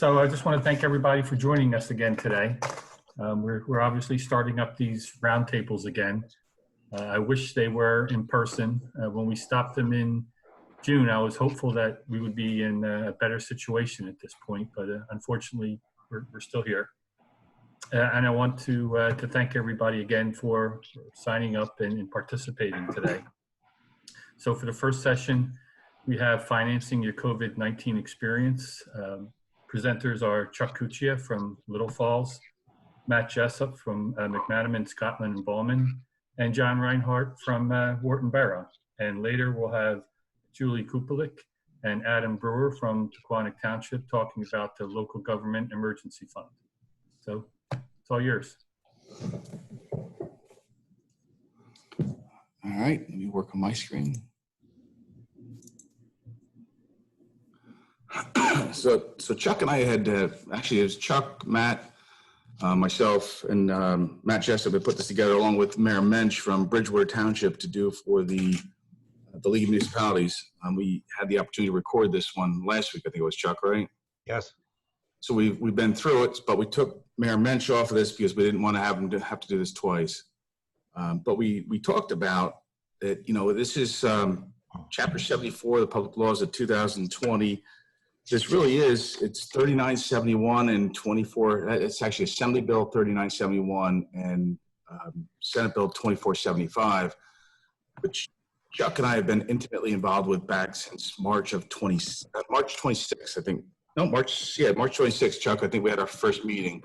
So I just want to thank everybody for joining us again today. We're obviously starting up these roundtables again. I wish they were in person. When we stopped them in June, I was hopeful that we would be in a better situation at this point, but unfortunately, we're still here. And I want to thank everybody again for signing up and participating today. So for the first session, we have Financing Your COVID-19 Experience. Presenters are Chuck Cuccia from Little Falls, Matt Jessup from McManimon, Scotland and Baumann, and John Rheinhardt from Wharton Borough. And later we'll have Julie Kupilik and Adam Brewer from Pequannock Township talking about the local government emergency fund. So it's all yours. All right, let me work on my screen. So Chuck and I had, actually it was Chuck, Matt, myself, and Matt Jessup had put this together along with Mayor Mensch from Brewer Township to do for the League of Municipalities. We had the opportunity to record this one last week, I think it was, Chuck, right? Yes. So we've been through it, but we took Mayor Mensch off of this because we didn't want to have him to have to do this twice. But we talked about that, you know, this is Chapter 74 of the Public Laws of 2020. This really is, it's 3971 and 24, it's actually Assembly Bill 3971 and Senate Bill 2475, which Chuck and I have been intimately involved with back since March 26, I think. No, March 26, Chuck, I think we had our first meeting,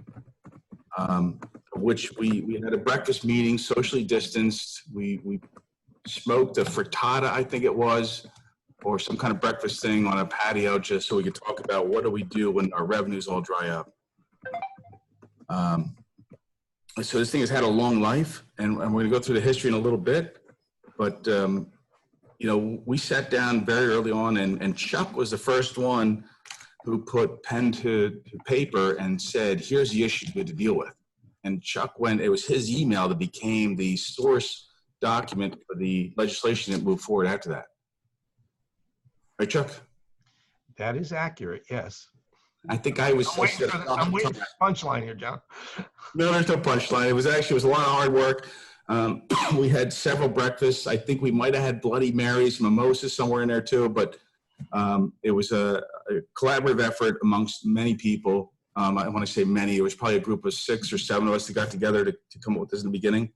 which we had a breakfast meeting, socially distanced. We smoked a frittata, I think it was, or some kind of breakfast thing on a patio just so we could talk about what do we do when our revenues all dry up. So this thing has had a long life, and we're going to go through the history in a little bit. But, you know, we sat down very early on, and Chuck was the first one who put pen to paper and said, here's the issue we had to deal with. And Chuck went, it was his email that became the source document for the legislation that moved forward after that. Right, Chuck? That is accurate, yes. I think I was. I'm waiting for the punchline here, John. No, there's no punchline. It was a lot of hard work. We had several breakfasts. I think we might have had Bloody Marys, mimosas somewhere in there too, but it was a collaborative effort amongst many people. I want to say many. It was probably a group of 6 or 7 of us that got together to come up with this in the beginning.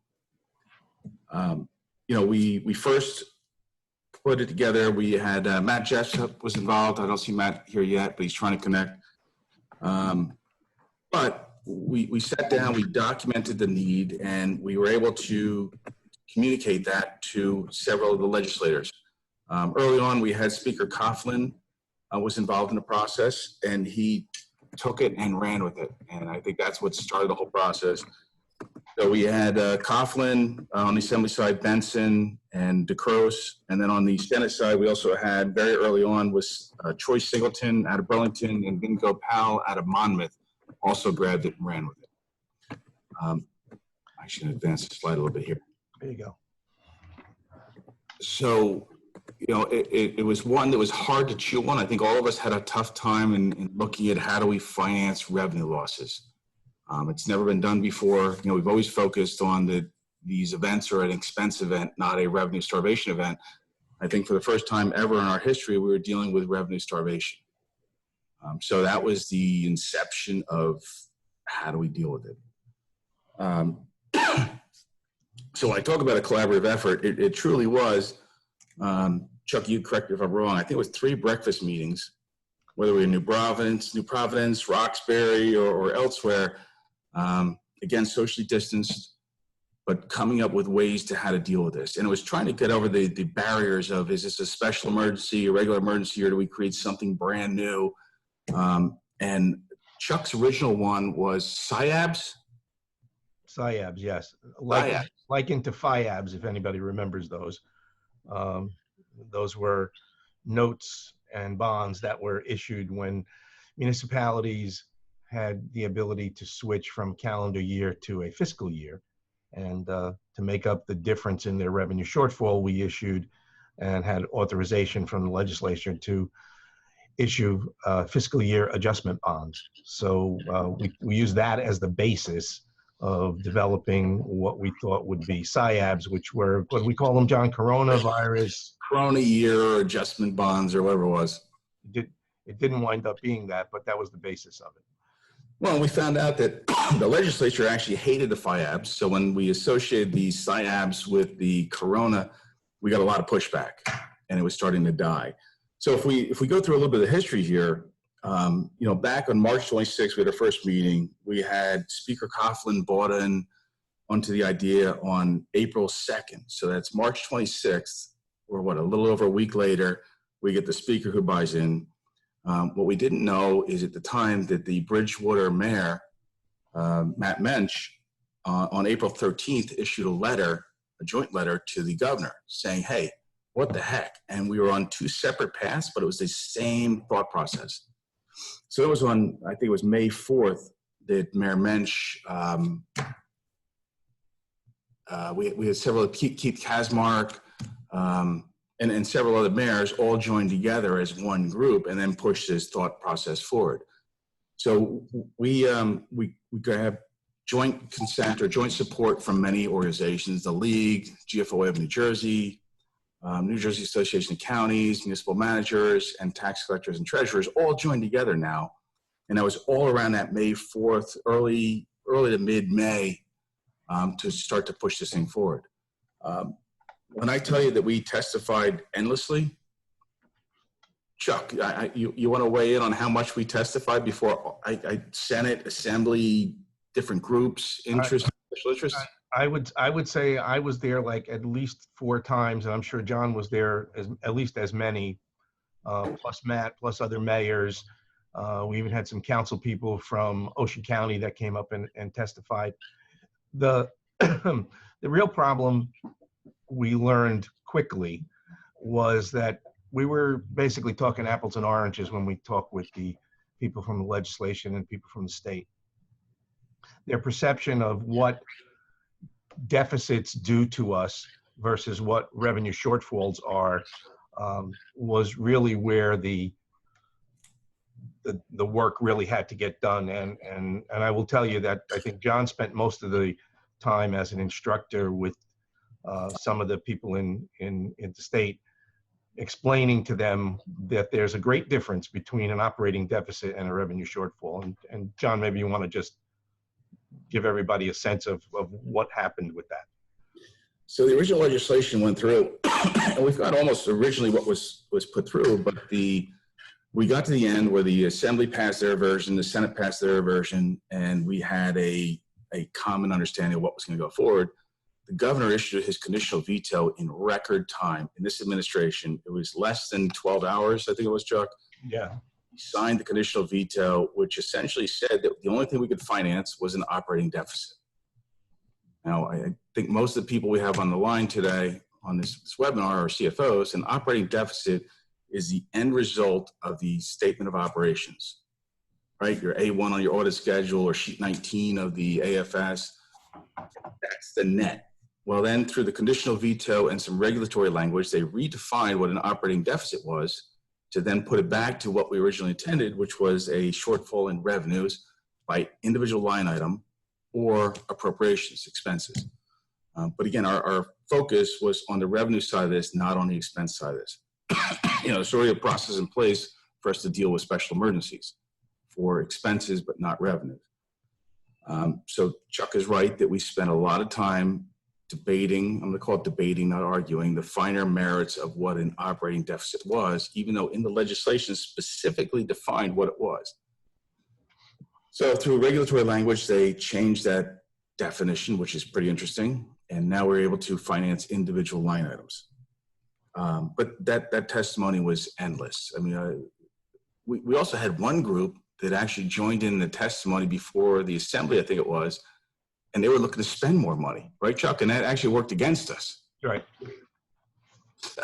You know, we first put it together. We had Matt Jessup was involved. I don't see Matt here yet, but he's trying to connect. But we sat down, we documented the need, and we were able to communicate that to several of the legislators. Early on, we had Speaker Coughlin was involved in the process, and he took it and ran with it. And I think that's what started the whole process. So we had Coughlin on the Assembly side, Benson and DeCrose. And then on the Senate side, we also had very early on was Troy Singleton out of Burlington and Bingo Powell out of Monmouth also grabbed it and ran with it. I should advance the slide a little bit here. There you go. So, you know, it was one that was hard to chew on. I think all of us had a tough time in looking at how do we finance revenue losses. It's never been done before. You know, we've always focused on these events are an expense event, not a revenue starvation event. I think for the first time ever in our history, we were dealing with revenue starvation. So that was the inception of how do we deal with it. So when I talk about a collaborative effort, it truly was, Chuck, you correct me if I'm wrong, I think it was 3 breakfast meetings, whether we were in New Providence, Roxbury, or elsewhere, again, socially distanced, but coming up with ways to how to deal with this. And it was trying to get over the barriers of, is this a special emergency, a regular emergency, or do we create something brand new? And Chuck's original one was SIABs? SIABs, yes. SIABs. Like into FIABs, if anybody remembers those. Those were notes and bonds that were issued when municipalities had the ability to switch from calendar year to a fiscal year. And to make up the difference in their revenue shortfall, we issued and had authorization from the legislature to issue fiscal year adjustment bonds. So we use that as the basis of developing what we thought would be SIABs, which were, what do we call them, John? Coronavirus. Corona year adjustment bonds or whatever it was. It didn't wind up being that, but that was the basis of it. Well, we found out that the legislature actually hated the FIABs. So when we associated the SIABs with the Corona, we got a lot of pushback and it was starting to die. So if we go through a little bit of history here, back on March 26th, we had our first meeting. We had Speaker Coughlin bought in onto the idea on April 2nd. So that's March 26th, or what, a little over a week later, we get the speaker who buys in. What we didn't know is at the time that the Bridgewater mayor, Matt Mensch, on April 13th issued a joint letter to the governor saying, hey, what the heck? And we were on two separate paths, but it was the same thought process. So it was on, I think it was May 4th that Mayor Mensch, we had several, Keith Kasmark, and several other mayors all joined together as one group and then pushed this thought process forward. So we have joint consent or joint support from many organizations, the League, GFOA of New Jersey Association of Counties, municipal managers, and tax collectors and treasurers all joined together now. And that was all around that May 4th, early to mid-May, to start to push this thing forward. When I tell you that we testified endlessly, Chuck, you want to weigh in on how much we testified before Senate, Assembly, different groups, special interests? I would say I was there like at least 4 times, and I'm sure John was there at least as many, plus Matt, plus other mayors. We even had some council people from Ocean County that came up and testified. The real problem we learned quickly was that we were basically talking apples and oranges when we talked with the people from the legislation and people from the state. Their perception of what deficits do to us versus what revenue shortfalls are was really where the work really had to get done. And I will tell you that I think John spent most of the time as an instructor with some of the people in the state, explaining to them that there's a great difference between an operating deficit and a revenue shortfall. And John, maybe you want to just give everybody a sense of what happened with that. So the original legislation went through, and we've got almost originally what was put through, but we got to the end where the Assembly passed their version, the Senate passed their version, and we had a common understanding of what was going to go forward. The governor issued his conditional veto in record time. In this administration, it was less than 12 hours, I think it was, Chuck. Yeah. He signed the conditional veto, which essentially said that the only thing we could finance was an operating deficit. Now, I think most of the people we have on the line today on this webinar are CFOs. An operating deficit is the end result of the statement of operations, right? Your A1 on your audit schedule or sheet 19 of the AFS, that's the net. Well, then through the conditional veto and some regulatory language, they redefined what an operating deficit was to then put it back to what we originally intended, which was a shortfall in revenues by individual line item or appropriations, expenses. But again, our focus was on the revenue side of this, not on the expense side of this. There's already a process in place for us to deal with special emergencies for expenses, but not revenues. So Chuck is right that we spent a lot of time debating, I'm going to call it debating, not arguing, the finer merits of what an operating deficit was, even though in the legislation specifically defined what it was. So through regulatory language, they changed that definition, which is pretty interesting. And now we're able to finance individual line items. But that testimony was endless. I mean, we also had one group that actually joined in the testimony before the assembly, I think it was, and they were looking to spend more money, right, Chuck? And that actually worked against us. Right. So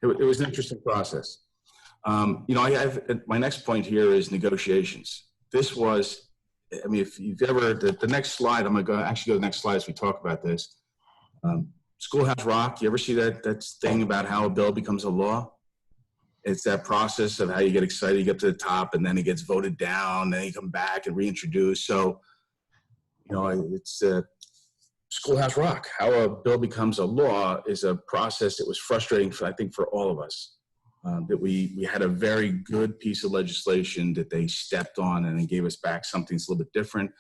it was an interesting process. I have, my next point here is negotiations. This was, I mean, if you've ever, the next slide, I'm going to actually go to the next slide as we talk about this. Schoolhouse Rock, you ever see that thing about how a bill becomes a law? It's that process of how you get excited, you get to the top, and then it gets voted down, then you come back and reintroduce. So, you know, it's schoolhouse rock. How a bill becomes a law is a process that was frustrating, I think, for all of us. That we had a very good piece of legislation that they stepped on and then gave us back something that's a little bit different.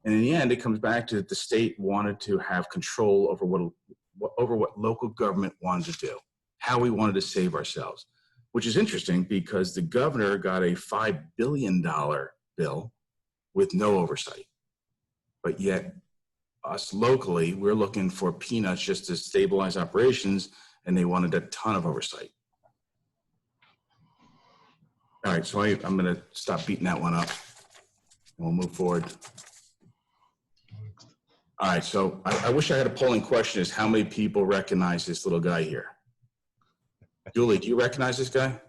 And in the end, it comes back to the state wanted to have control over what local government wanted to do, how we wanted to save ourselves, which is interesting because the governor got a $5 billion bill with no oversight. But yet, us locally, we're looking for peanuts just to stabilize operations, and they wanted a ton of oversight. All right, so I'm going to stop beating that one up, and we'll move forward. All right, so I wish I had a polling question is how many people recognize this little guy here? Julie, do you recognize this guy?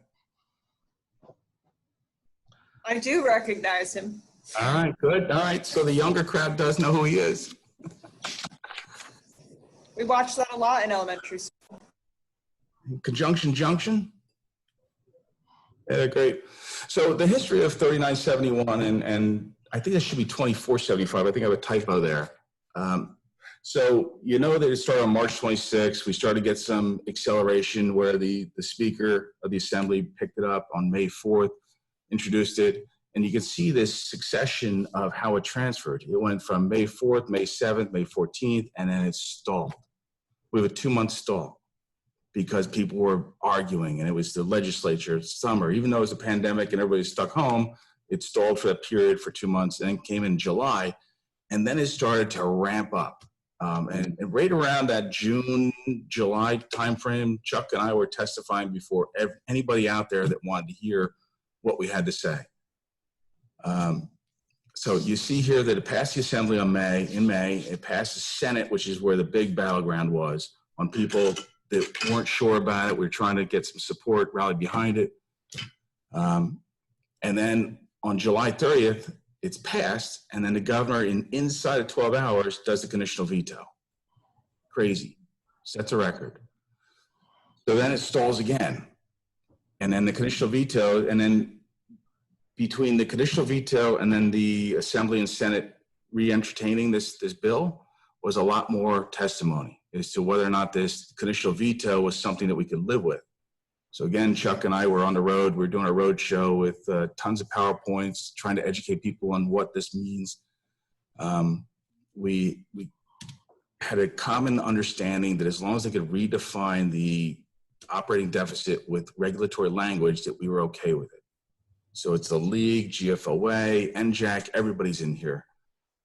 I do recognize him. All right, good. All right, so the younger crowd does know who he is. We watched that a lot in elementary school. Conjunction Junction? Yeah, great. So the history of 3971, and I think it should be 2475. I think I have a typo there. So you know that it started on March 26th. We started to get some acceleration where the Speaker of the Assembly picked it up on May 4th, introduced it, and you can see this succession of how it transferred. It went from May 4th, May 7th, May 14th, and then it stalled. We have a 2-month stall because people were arguing, and it was the legislature, summer. Even though it was a pandemic and everybody was stuck home, it stalled for that period for 2 months, and then came in July, and then it started to ramp up. And right around that June, July timeframe, Chuck and I were testifying before anybody out there that wanted to hear what we had to say. So you see here that it passed the Assembly in May. It passed the Senate, which is where the big battleground was on people that weren't sure about it. We were trying to get some support, rally behind it. And then on July 30th, it's passed, and then the governor, inside of 12 hours, does the conditional veto. Crazy. Sets a record. So then it stalls again. And then the conditional veto, and then between the conditional veto and then the Assembly and Senate re-entertaining this bill was a lot more testimony as to whether or not this conditional veto was something that we could live with. So again, Chuck and I were on the road. We're doing a road show with tons of PowerPoints, trying to educate people on what this means. We had a common understanding that as long as they could redefine the operating deficit with regulatory language, that we were okay with it. So it's the league, GFOA, NJAC, everybody's in here.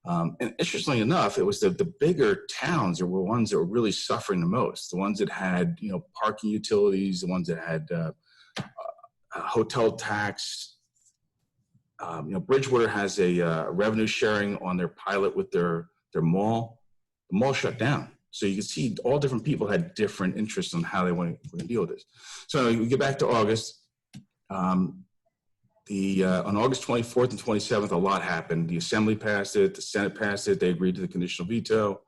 And interestingly enough, it was the bigger towns that were ones that were really suffering the most. The ones that had, parking utilities, the ones that had hotel tax. Bridgewater has a revenue sharing on their pilot with their mall. The mall shut down. So you can see all different people had different interests on how they want to deal with this. So we get back to August. On August 24th and 27th, a lot happened. The Assembly passed it, the Senate passed it, they agreed to the conditional veto,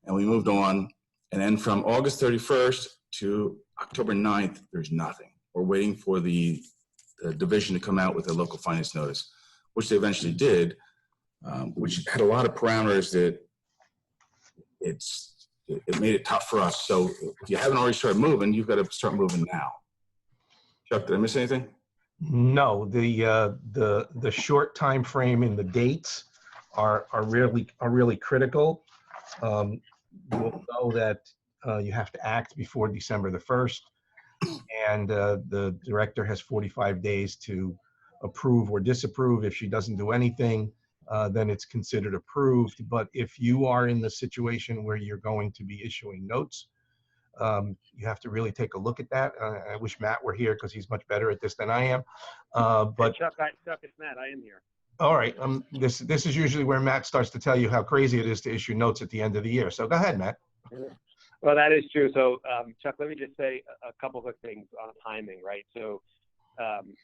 and we moved on. And then from August 31st to October 9th, there's nothing. We're waiting for the division to come out with a local finance notice, which they eventually did, which had a lot of parameters that it made it tough for us. So if you haven't already started moving, you've got to start moving now. Chuck, did I miss anything? No, the short time frame in the dates are really critical. You'll know that you have to act before December the 1st, and the director has 45 days to approve or disapprove. If she doesn't do anything, then it's considered approved. But if you are in the situation where you're going to be issuing notes, you have to really take a look at that. I wish Matt were here because he's much better at this than I am. But Chuck, it's Matt. I am here. All right. This is usually where Matt starts to tell you how crazy it is to issue notes at the end of the year. So go ahead, Matt. Well, that is true. So, Chuck, let me just say a couple of things on timing, right? So,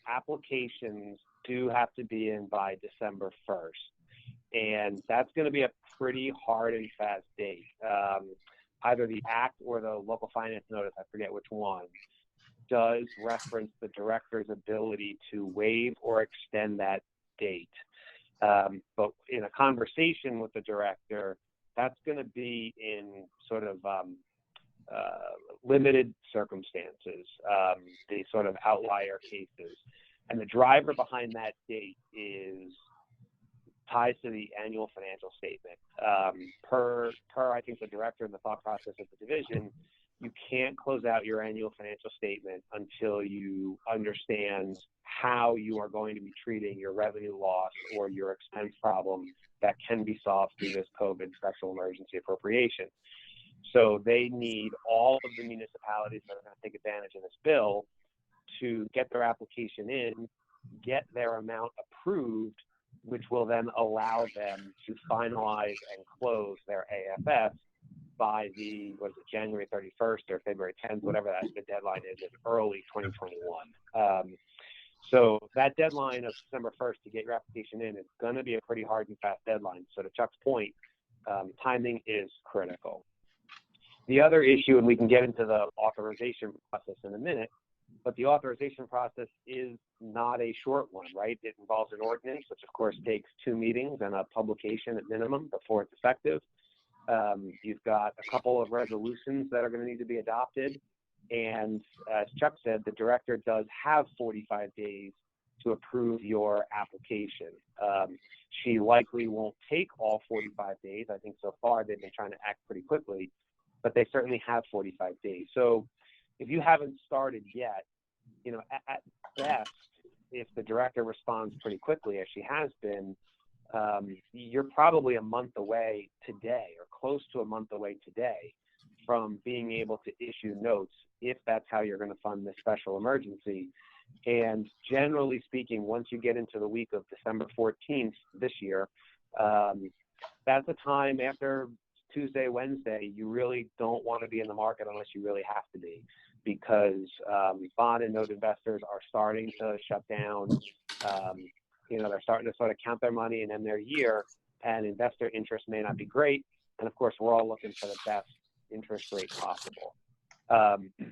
applications do have to be in by December 1st, and that's going to be a pretty hard and fast date. Either the act or the local finance notice, I forget which one, does reference the director's ability to waive or extend that date. But in a conversation with the director, that's going to be in sort of limited circumstances, the sort of outlier cases. And the driver behind that date is ties to the annual financial statement. Per I think the director and the thought process of the division, you can't close out your annual financial statement until you understand how you are going to be treating your revenue loss or your expense problem that can be solved through this COVID special emergency appropriation. So they need all of the municipalities that are going to take advantage of this bill to get their application in, get their amount approved, which will then allow them to finalize and close their AFS by the, January 31st or February 10th, whatever the deadline is, in early 2021. So that deadline of December 1st to get your application in is going to be a pretty hard and fast deadline. So to Chuck's point, timing is critical. The other issue, and we can get into the authorization process in a minute, but the authorization process is not a short one, right? It involves an ordinance, which of course takes 2 meetings and a publication at minimum before it's effective. You've got a couple of resolutions that are going to need to be adopted. And as Chuck said, the director does have 45 days to approve your application. She likely won't take all 45 days. I think so far they've been trying to act pretty quickly, but they certainly have 45 days. So if you haven't started yet, you know, at best, if the director responds pretty quickly, as she has been, you're probably a month away today, or close to a month away today, from being able to issue notes if that's how you're going to fund this special emergency. And generally speaking, once you get into the week of December 14th this year, that's a time after Tuesday, Wednesday, you really don't want to be in the market unless you really have to be, because bond and note investors are starting to shut down. You know, they're starting to sort of count their money and end their year, and investor interest may not be great. And of course, we're all looking for the best interest rate possible.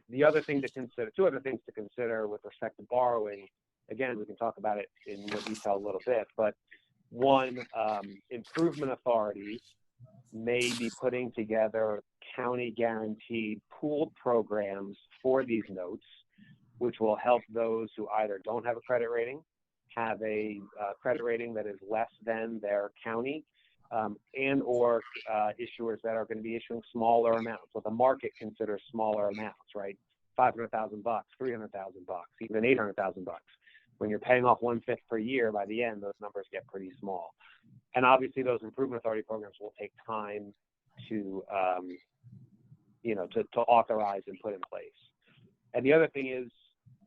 The other thing to consider, 2 other things to consider with respect to borrowing, again, we can talk about it in more detail a little bit, but one, improvement authorities may be putting together county guaranteed pooled programs for these notes, which will help those who either don't have a credit rating, have a credit rating that is less than their county, and or issuers that are going to be issuing smaller amounts. So the market considers smaller amounts, right? $500,000, $300,000, even $800,000. When you're paying off 1/5 per year, by the end, those numbers get pretty small. And obviously, those improvement authority programs will take time to, you know, to authorize and put in place. And the other thing is,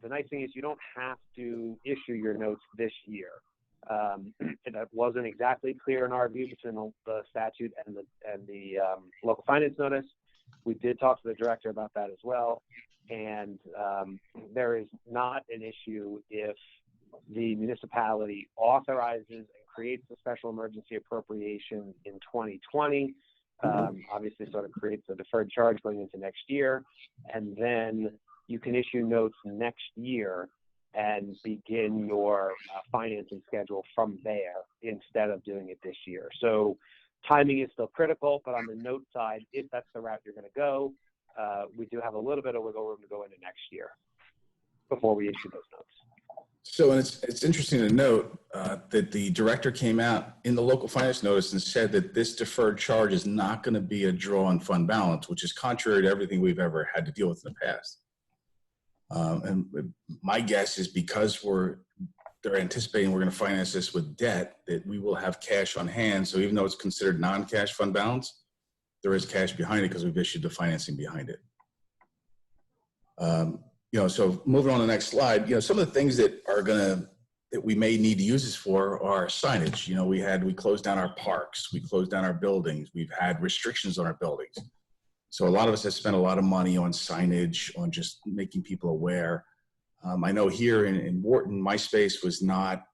the nice thing is you don't have to issue your notes this year. That wasn't exactly clear in our view between the statute and the local finance notice. We did talk to the director about that as well. And there is not an issue if the municipality authorizes and creates a special emergency appropriation in 2020, obviously sort of creates a deferred charge going into next year, and then you can issue notes next year and begin your financing schedule from there instead of doing it this year. So timing is still critical, but on the note side, if that's the route you're going to go, we do have a little bit of wiggle room to go into next year before we issue those notes. So it's interesting to note that the director came out in the local finance notice and said that this deferred charge is not going to be a draw on fund balance, which is contrary to everything we've ever had to deal with in the past. And my guess is because they're anticipating we're going to finance this with debt, that we will have cash on hand. So even though it's considered non-cash fund balance, there is cash behind it because we've issued the financing behind it. You know, so moving on to the next slide, you know, some of the things that we may need to use this for are signage. You know, we closed down our parks, we closed down our buildings, we've had restrictions on our buildings. So a lot of us have spent a lot of money on signage, on just making people aware. I know here in Wharton, my space was not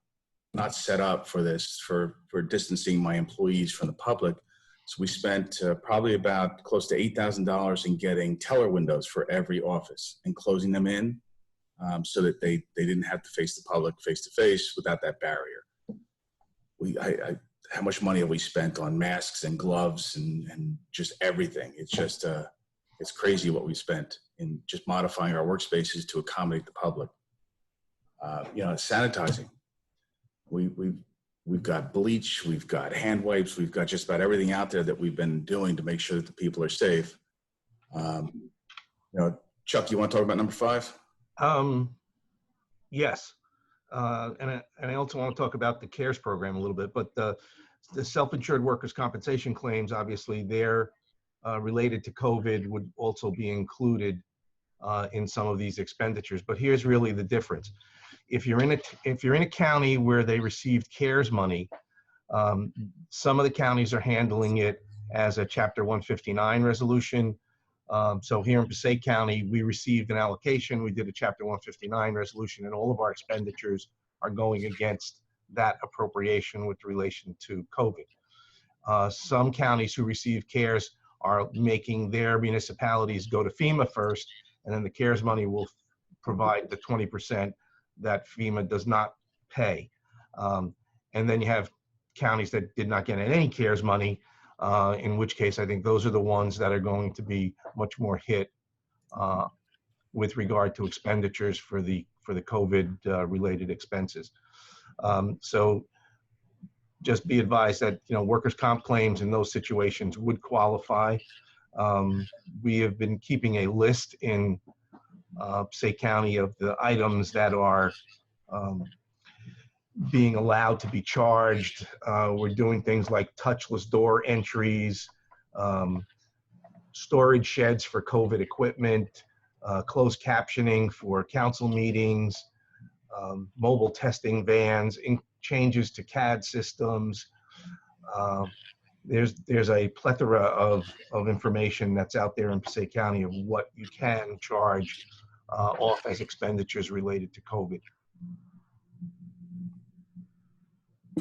set up for this, for distancing my employees from the public. So we spent probably about close to $8,000 in getting teller windows for every office and closing them in so that they didn't have to face the public face to face without that barrier. How much money have we spent on masks and gloves and just everything? It's just, it's crazy what we spent in just modifying our workspaces to accommodate the public. Sanitizing. We've got bleach, we've got hand wipes, we've got just about everything out there that we've been doing to make sure that the people are safe. Chuck, you want to talk about number 5? Yes. And I also want to talk about the CARES program a little bit, but the self-insured workers' compensation claims, obviously they're related to COVID, would also be included in some of these expenditures. But here's really the difference. If you're in a county where they received CARES money, some of the counties are handling it as a Chapter 159 resolution. So here in Passaic County, we received an allocation. We did a Chapter 159 resolution, and all of our expenditures are going against that appropriation with relation to COVID. Some counties who receive CARES are making their municipalities go to FEMA first, and then the CARES money will provide the 20% that FEMA does not pay. And then you have counties that did not get any CARES money, in which case I think those are the ones that are going to be much more hit with regard to expenditures for the COVID related expenses. So just be advised that workers' comp claims in those situations would qualify. We have been keeping a list in Passaic County of the items that are being allowed to be charged. We're doing things like touchless door entries, storage sheds for COVID equipment, closed captioning for council meetings, mobile testing vans, changes to CAD systems. There's a plethora of information that's out there in Passaic County of what you can charge off as expenditures related to COVID.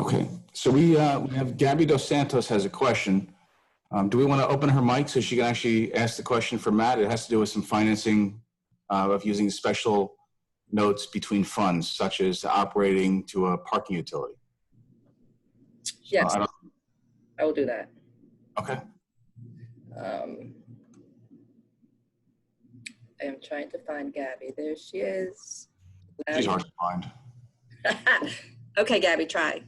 Okay, so we have Gabby Dos Santos has a question. Do we want to open her mic so she can actually ask the question for Matt? It has to do with some financing of using special notes between funds, such as operating to a parking utility. Yes, I will do that. Okay. I am trying to find Gabby. There she is. She's hard to find. Okay, Gabby, try.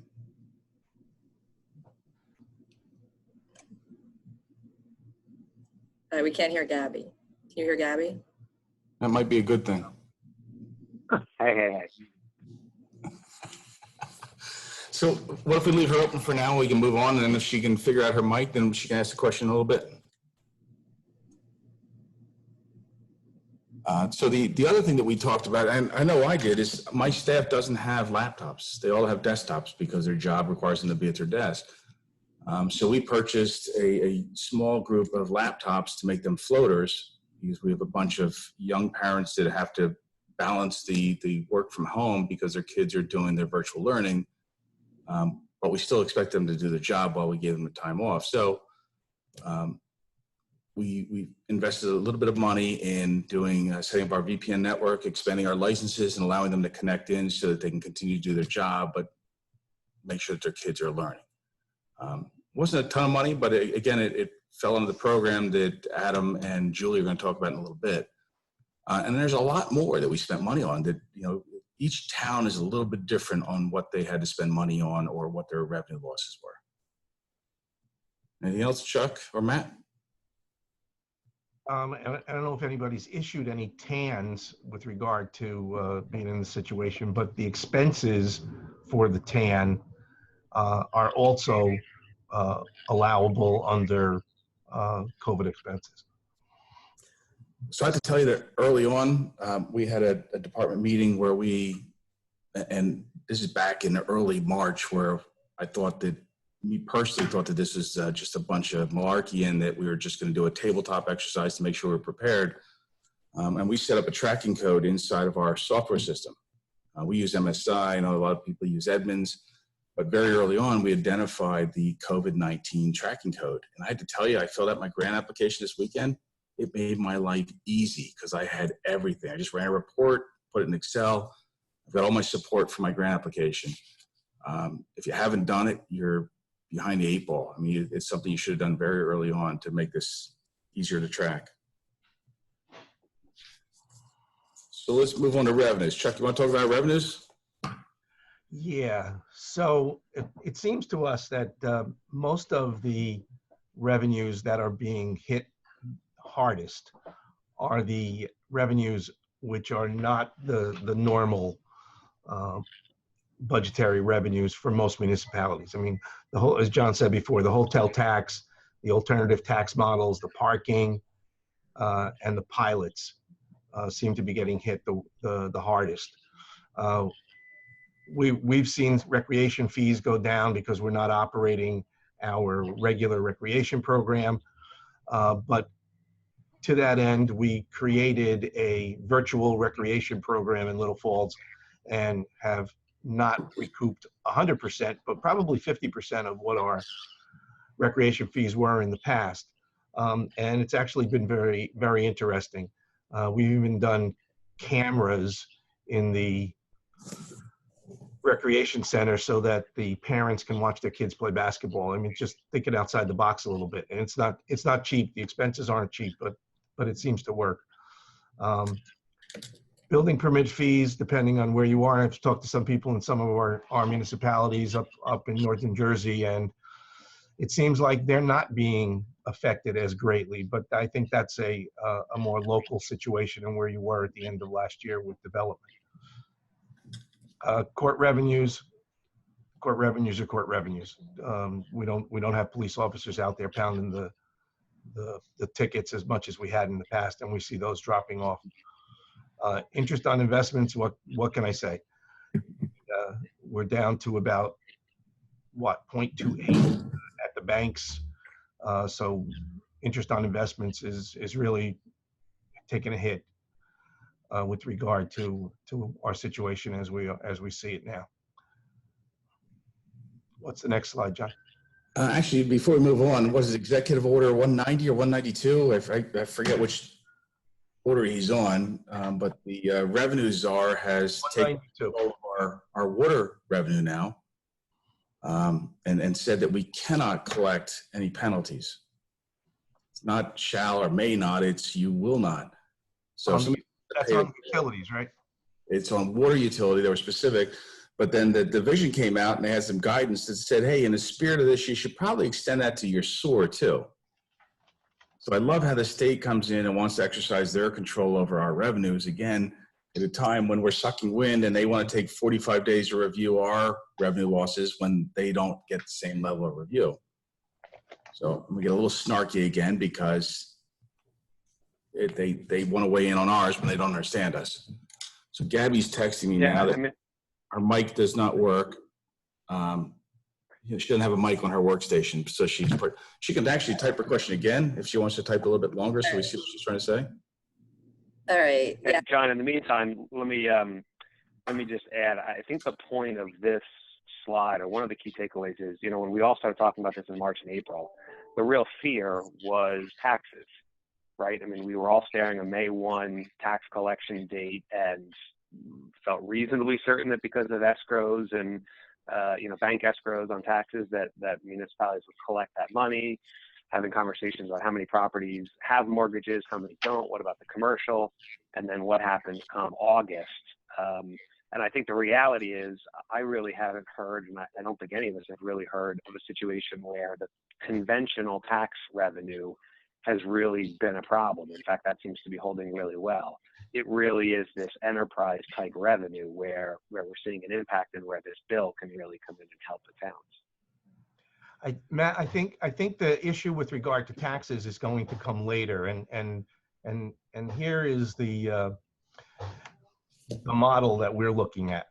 All right, we can't hear Gabby. Can you hear Gabby? That might be a good thing. Hey. So what if we leave her open for now? We can move on, and then if she can figure out her mic, then she can ask the question a little bit. So the other thing that we talked about, and I know I did, is my staff doesn't have laptops. They all have desktops because their job requires them to be at their desk. So we purchased a small group of laptops to make them floaters, because we have a bunch of young parents that have to balance the work from home because their kids are doing their virtual learning. But we still expect them to do the job while we give them the time off. So we invested a little bit of money in doing setting up our VPN network, expanding our licenses, and allowing them to connect in so that they can continue to do their job, but make sure that their kids are learning. Wasn't a ton of money, but it fell into the program that Adam and Julie are going to talk about in a little bit. And there's a lot more that we spent money on that, each town is a little bit different on what they had to spend money on or what their revenue losses were. Anything else, Chuck or Matt? I don't know if anybody's issued any TANs with regard to being in the situation, but the expenses for the TAN are also allowable under COVID expenses. So I have to tell you that early on, we had a department meeting where and this is back in early March, where me personally thought that this was just a bunch of malarkey and that we were just going to do a tabletop exercise to make sure we're prepared. And we set up a tracking code inside of our software system. We use MSI. I know a lot of people use Edmunds, but very early on, we identified the COVID-19 tracking code. And I had to tell you, I filled out my grant application this weekend. It made my life easy because I had everything. I just ran a report. put it in Excel. I've got all my support for my grant application. If you haven't done it, you're behind the 8 ball. I mean, it's something you should have done very early on to make this easier to track. So let's move on to revenues. Chuck, you want to talk about revenues? Yeah, so it seems to us that most of the revenues that are being hit hardest are the revenues which are not the normal budgetary revenues for most municipalities. I mean, the whole, as John said before, the hotel tax, the alternative tax models, the parking, and the pilots seem to be getting hit the hardest. We've seen recreation fees go down because we're not operating our regular recreation program. But to that end, we created a virtual recreation program in Little Falls and have not recouped 100%, but probably 50% of what our recreation fees were in the past. And it's actually been very, very interesting. We've even done cameras in the recreation center so that the parents can watch their kids play basketball. I mean, just thinking outside the box a little bit. And it's not cheap. The expenses aren't cheap, but it seems to work. Building permit fees, depending on where you are. I've talked to some people in some of our municipalities up in northern Jersey, and it seems like they're not being affected as greatly, but I think that's a more local situation than where you were at the end of last year with development. Court revenues are court revenues. We don't have police officers out there pounding the tickets as much as we had in the past, and we see those dropping off. Interest on investments, what can I say? We're down to about, what, 0.28 at the banks. So interest on investments is really taking a hit with regard to our situation as we see it now. What's the next slide, John? Actually, before we move on, was it Executive Order 190 or 192? I forget which order he's on, but the revenue czar has taken over our water revenue now, and said that we cannot collect any penalties. It's not shall or may not, it's you will not. So that's on utilities, right? It's on water utility. They were specific, but then the division came out and they had some guidance that said, hey, in the spirit of this, you should probably extend that to your sewer too. So I love how the state comes in and wants to exercise their control over our revenues, again, at a time when we're sucking wind and they want to take 45 days to review our revenue losses when they don't get the same level of review. So we get a little snarky again because they want to weigh in on ours when they don't understand us. So Gabby's texting me now that our mic does not work. She doesn't have a mic on her workstation, so she can actually type her question again if she wants to type a little bit longer, so we see what she's trying to say. All right. Yeah. And John, in the meantime, let me just add, I think the point of this slide, or one of the key takeaways is, when we all started talking about this in March and April, the real fear was taxes, right? I mean, we were all staring a May 1 tax collection date and felt reasonably certain that because of escrows and bank escrows on taxes that municipalities would collect that money, having conversations about how many properties have mortgages, how many don't, what about the commercial, and then what happens come August. And I think the reality is I really haven't heard, and I don't think any of us have really heard of a situation where the conventional tax revenue has really been a problem. In fact, that seems to be holding really well. It really is this enterprise type revenue where we're seeing an impact and where this bill can really come in and help the towns. Matt, I think the issue with regard to taxes is going to come later, and here is the model that we're looking at.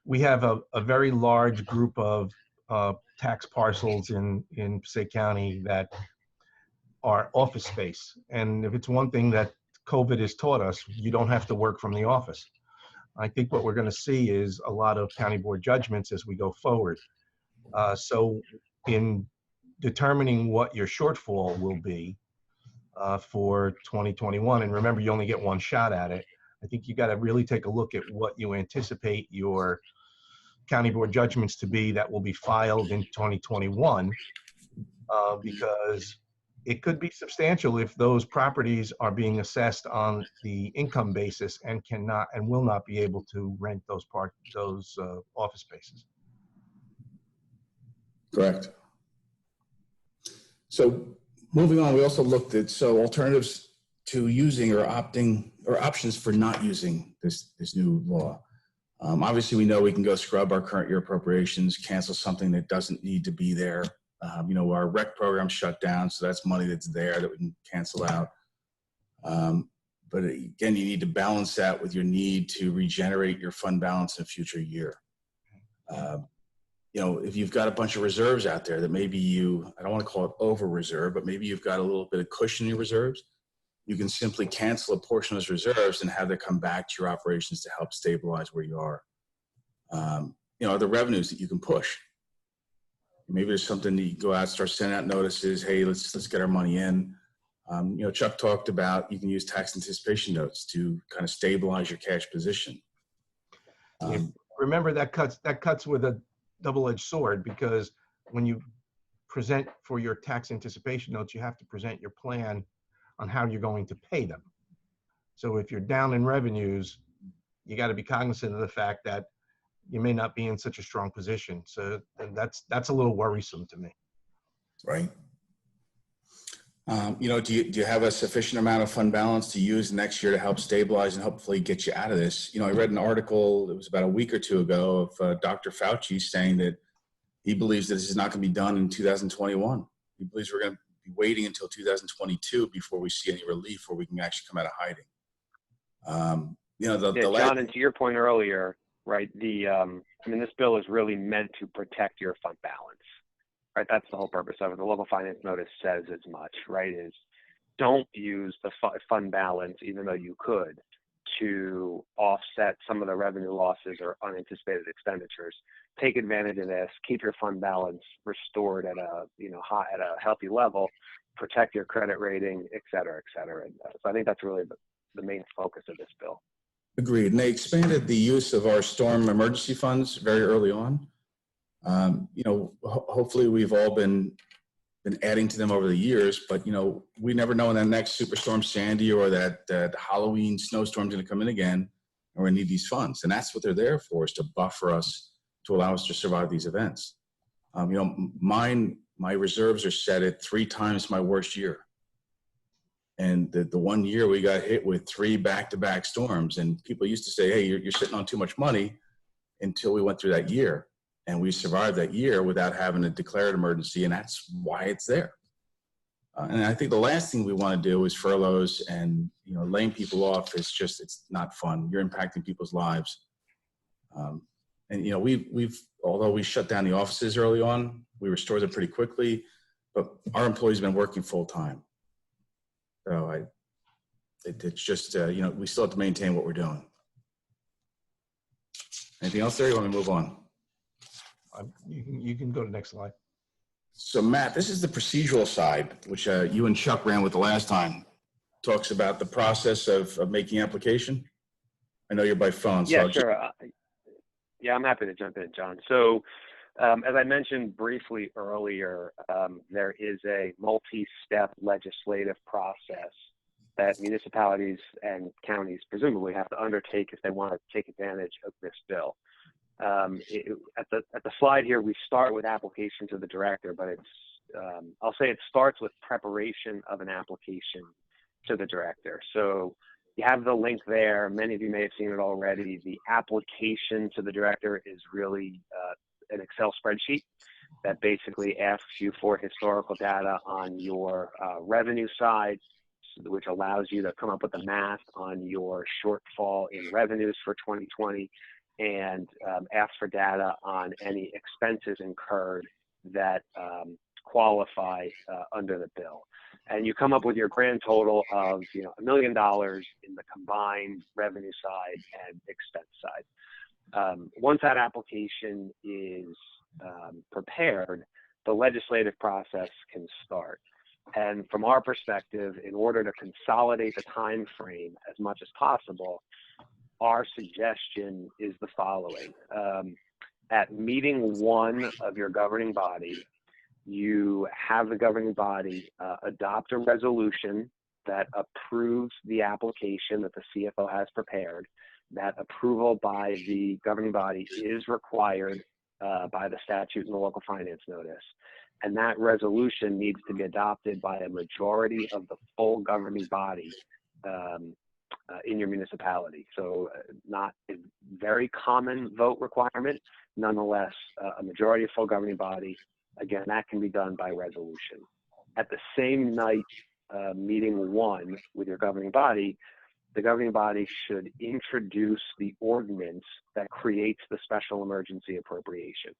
We have a very large group of tax parcels in Passaic County that are office space, and if it's one thing that COVID has taught us, you don't have to work from the office. I think what we're going to see is a lot of county board judgments as we go forward. So in determining what your shortfall will be for 2021, and remember, you only get one shot at it, I think you got to really take a look at what you anticipate your county board judgments to be that will be filed in 2021, because it could be substantial if those properties are being assessed on the income basis and cannot and will not be able to rent those office spaces. Correct. So moving on, we also looked at alternatives to using or opting or options for not using this new law. Obviously, we know we can go scrub our current year appropriations, cancel something that doesn't need to be there. Our rec program shut down, so that's money that's there that we can cancel out. But again, you need to balance that with your need to regenerate your fund balance in a future year. If you've got a bunch of reserves out there that maybe I don't want to call it over reserve, but maybe you've got a little bit of cushion in your reserves, you can simply cancel a portion of those reserves and have them come back to your operations to help stabilize where you are. Other revenues that you can push. Maybe there's something that you go out, start sending out notices. Hey, let's get our money in. Chuck talked about you can use tax anticipation notes to kind of stabilize your cash position. Remember that cuts with a double-edged sword, because when you present for your tax anticipation notes, you have to present your plan on how you're going to pay them. So if you're down in revenues, you got to be cognizant of the fact that you may not be in such a strong position. So that's a little worrisome to me. Right. Do you have a sufficient amount of fund balance to use next year to help stabilize and hopefully get you out of this? I read an article, it was about a week or two ago, of Dr. Fauci saying that he believes that this is not going to be done in 2021. He believes we're going to be waiting until 2022 before we see any relief where we can actually come out of hiding. John, and to your point earlier, right, this bill is really meant to protect your fund balance. Right, that's the whole purpose of it. The local finance notice says as much, right, is don't use the fund balance, even though you could, to offset some of the revenue losses or unanticipated expenditures. Take advantage of this, keep your fund balance restored at a healthy level, protect your credit rating, et cetera, et cetera. And so I think that's really the main focus of this bill. Agreed. And they expanded the use of our storm emergency funds very early on. Hopefully we've all been adding to them over the years, but we never know when that next Superstorm Sandy or that Halloween snowstorm is going to come in again, and we need these funds. And that's what they're there for, is to buffer us, to allow us to survive these events. My reserves are set at 3 times my worst year. And the one year we got hit with 3 back-to-back storms, and people used to say, hey, you're sitting on too much money, until we went through that year. And we survived that year without having a declared emergency, and that's why it's there. And I think the last thing we want to do is furloughs and laying people off. It's not fun. You're impacting people's lives. We've although we shut down the offices early on, we restored them pretty quickly, but our employees have been working full time. So it's just we still have to maintain what we're doing. Anything else there? You want me to move on? You can go to the next slide. So Matt, this is the procedural side, which you and Chuck ran with the last time. Talks about the process of making application. I know you're by phone. So yeah, sure. I'm happy to jump in, John. So as I mentioned briefly earlier, there is a multi-step legislative process that municipalities and counties presumably have to undertake if they want to take advantage of this bill. At the slide here, we start with application to the director, but I'll say it starts with preparation of an application to the director. So you have the link there. Many of you may have seen it already. The application to the director is really an Excel spreadsheet that basically asks you for historical data on your revenue side, which allows you to come up with the math on your shortfall in revenues for 2020. And ask for data on any expenses incurred that qualify under the bill. And you come up with your grand total of $1 million in the combined revenue side and expense side. Once that application is prepared, the legislative process can start. And from our perspective, in order to consolidate the time frame as much as possible, our suggestion is the following. At meeting 1 of your governing body, you have the governing body adopt a resolution that approves the application that the CFO has prepared. That approval by the governing body is required by the statute and the local finance notice. And that resolution needs to be adopted by a majority of the full governing body in your municipality. So not a very common vote requirement, nonetheless, a majority of full governing body. Again, that can be done by resolution. At the same night, meeting 1 with your governing body, the governing body should introduce the ordinance that creates the special emergency appropriation.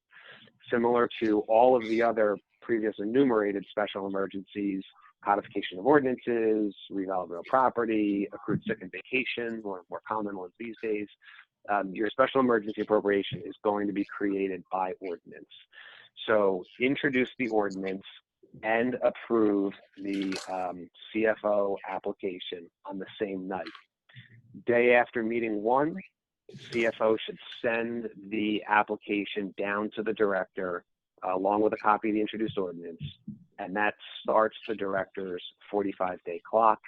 Similar to all of the other previous enumerated special emergencies, codification of ordinances, reval of real property, accrued sick and vacation, more common ones these days, your special emergency appropriation is going to be created by ordinance. So introduce the ordinance and approve the CFO application on the same night. Day after meeting 1, CFO should send the application down to the director along with a copy of the introduced ordinance, and that starts the director's 45-day clock.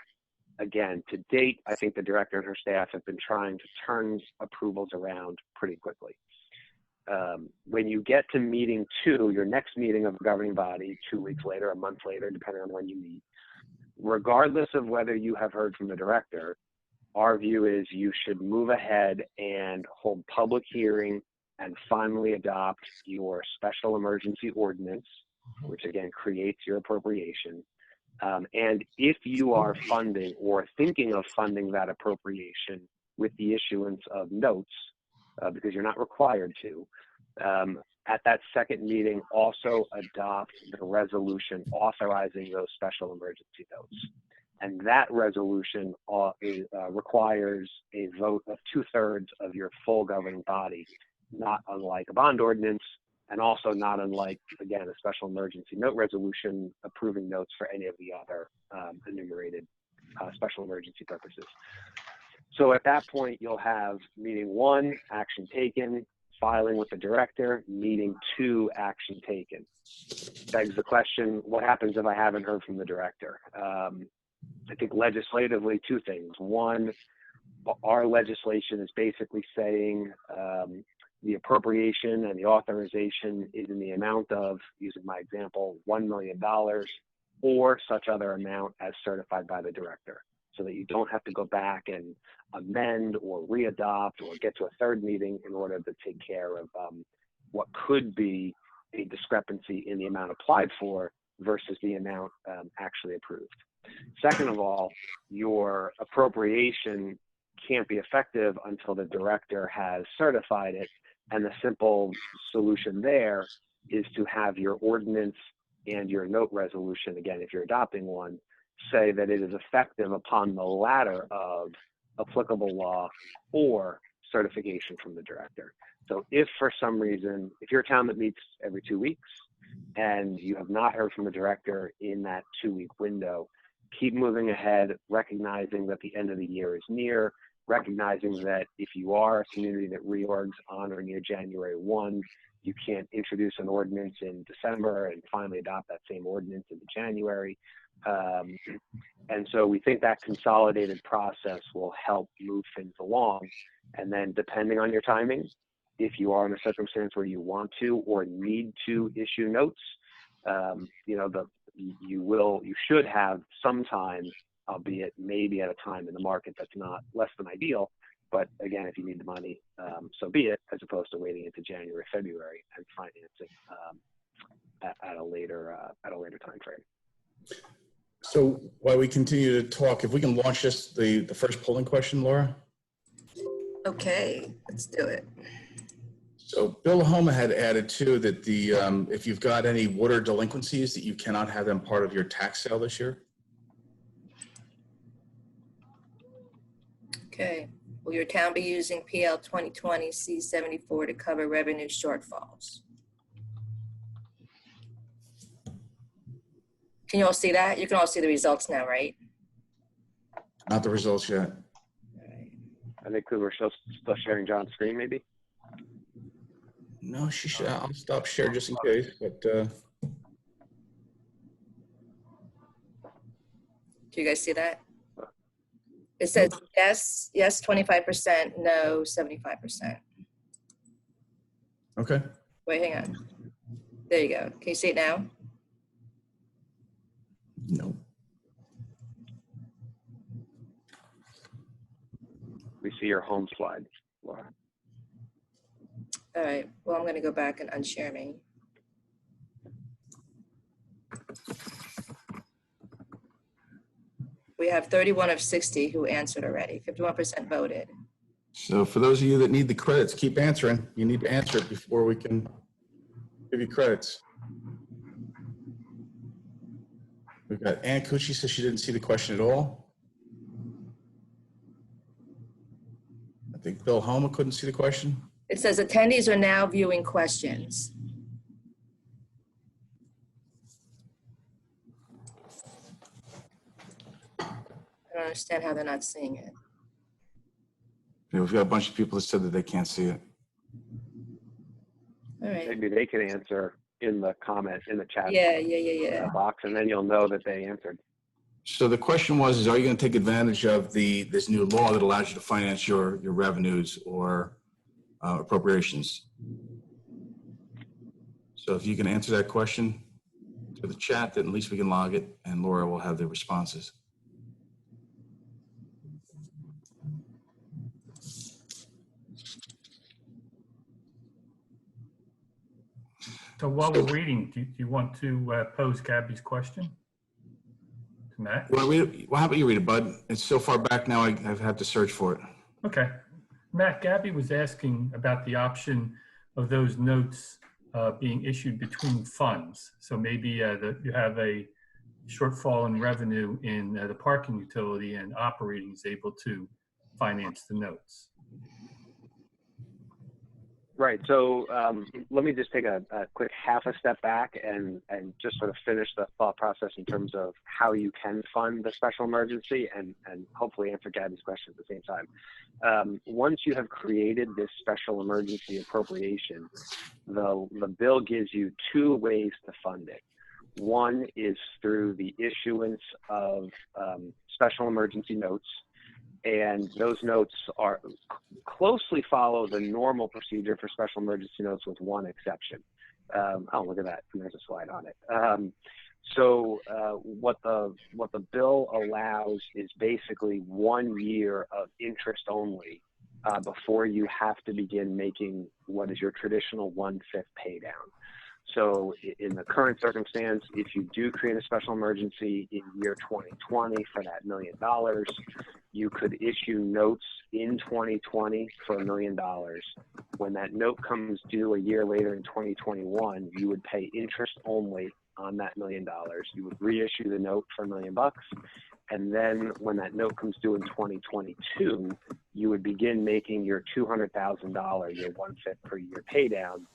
Again, to date, I think the director and her staff have been trying to turn approvals around pretty quickly. When you get to meeting 2, your next meeting of the governing body, 2 weeks later, a month later, depending on when you meet, regardless of whether you have heard from the director, our view is you should move ahead and hold public hearing and finally adopt your special emergency ordinance, which again creates your appropriation. And if you are funding or thinking of funding that appropriation with the issuance of notes, because you're not required to, at that second meeting, also adopt the resolution authorizing those special emergency notes. And that resolution requires a vote of 2/3 of your full governing body, not unlike a bond ordinance, and also not unlike, again, a special emergency note resolution approving notes for any of the other enumerated special emergency purposes. So at that point, you'll have meeting 1, action taken, filing with the director, meeting 2, action taken. Begs the question, what happens if I haven't heard from the director? I think legislatively, 2 things. One, our legislation is basically saying the appropriation and the authorization is in the amount of, using my example, $1 million or such other amount as certified by the director, so that you don't have to go back and amend or readopt or get to a 3rd meeting in order to take care of what could be a discrepancy in the amount applied for versus the amount actually approved. Second of all, your appropriation can't be effective until the director has certified it, and the simple solution there is to have your ordinance and your note resolution, again, if you're adopting one, say that it is effective upon the latter of applicable law or certification from the director. So if for some reason, if you're a town that meets every 2 weeks and you have not heard from the director in that 2-week window, keep moving ahead, recognizing that the end of the year is near, recognizing that if you are a community that reorgs on or near January 1, you can't introduce an ordinance in December and finally adopt that same ordinance into January. And so we think that consolidated process will help move things along. And then depending on your timing, if you are in a circumstance where you want to or need to issue notes, you should have some time, albeit maybe at a time in the market that's not less than ideal. But again, if you need the money, so be it, as opposed to waiting into January, February and financing at a later time frame. So while we continue to talk, if we can launch just the first polling question, Laura. Okay, let's do it. So Bill Homa had added too that if you've got any water delinquencies, that you cannot have them part of your tax sale this year. Okay, will your town be using P.L. 2020 C-74 to cover revenue shortfalls? Can you all see that? You can all see the results now, right? Not the results yet. All right. I think we were still sharing John's screen, maybe. No, she should. I'll stop share just in case, but Do you guys see that? It says yes 25%, no 75%. okay. Wait, hang on. There you go. Can you see it now? No. We see your home slide, Laura. All right. Well, I'm going to go back and unshare me. We have 31 of 60 who answered already. 51% voted. So for those of you that need the credits, keep answering. You need to answer it before we can give you credits. We've got Ann Cuccia says she didn't see the question at all. I think Bill Homa couldn't see the question. It says attendees are now viewing questions. I don't understand how they're not seeing it. Yeah, we've got a bunch of people that said that they can't see it. All right. Maybe they can answer in the comment, in the chat Yeah. box, and then you'll know that they answered. So the question was, are you going to take advantage of this new law that allows you to finance your revenues or appropriations? So if you can answer that question to the chat, then at least we can log it, and Laura will have the responses. So while we're waiting, do you want to pose Gabby's question to Matt? Well, how about you read it, Bud? It's so far back now, I've had to search for it. Okay. Matt, Gabby was asking about the option of those notes being issued between funds. So maybe you have a shortfall in revenue in the parking utility, and operating is able to finance the notes. Right. So let me just take a quick half a step back and just sort of finish the thought process in terms of how you can fund the special emergency and hopefully answer Gabby's question at the same time. Once you have created this special emergency appropriation, the bill gives you two ways to fund it. One is through the issuance of special emergency notes, and those notes are closely follow the normal procedure for special emergency notes with one exception. Oh, look at that. There's a slide on it. So what the bill allows is basically 1 year of interest only before you have to begin making what is your traditional 1/5 pay down. So in the current circumstance, if you do create a special emergency in year 2020 for that $1 million, you could issue notes in 2020 for $1 million. When that note comes due a year later in 2021, you would pay interest only on that $1 million. You would reissue the note for $1 million. And then when that note comes due in 2022, you would begin making your $200,000, your 1/5 per year pay down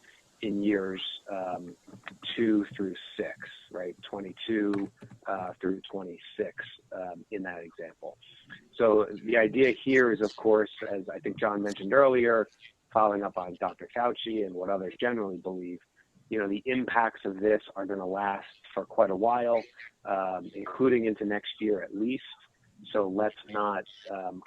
in years 2 through 6, right? 22 through 26 in that example. So the idea here is, of course, as I think John mentioned earlier, following up on Dr. Cuccia and what others generally believe, you know, the impacts of this are going to last for quite a while, including into next year at least. So let's not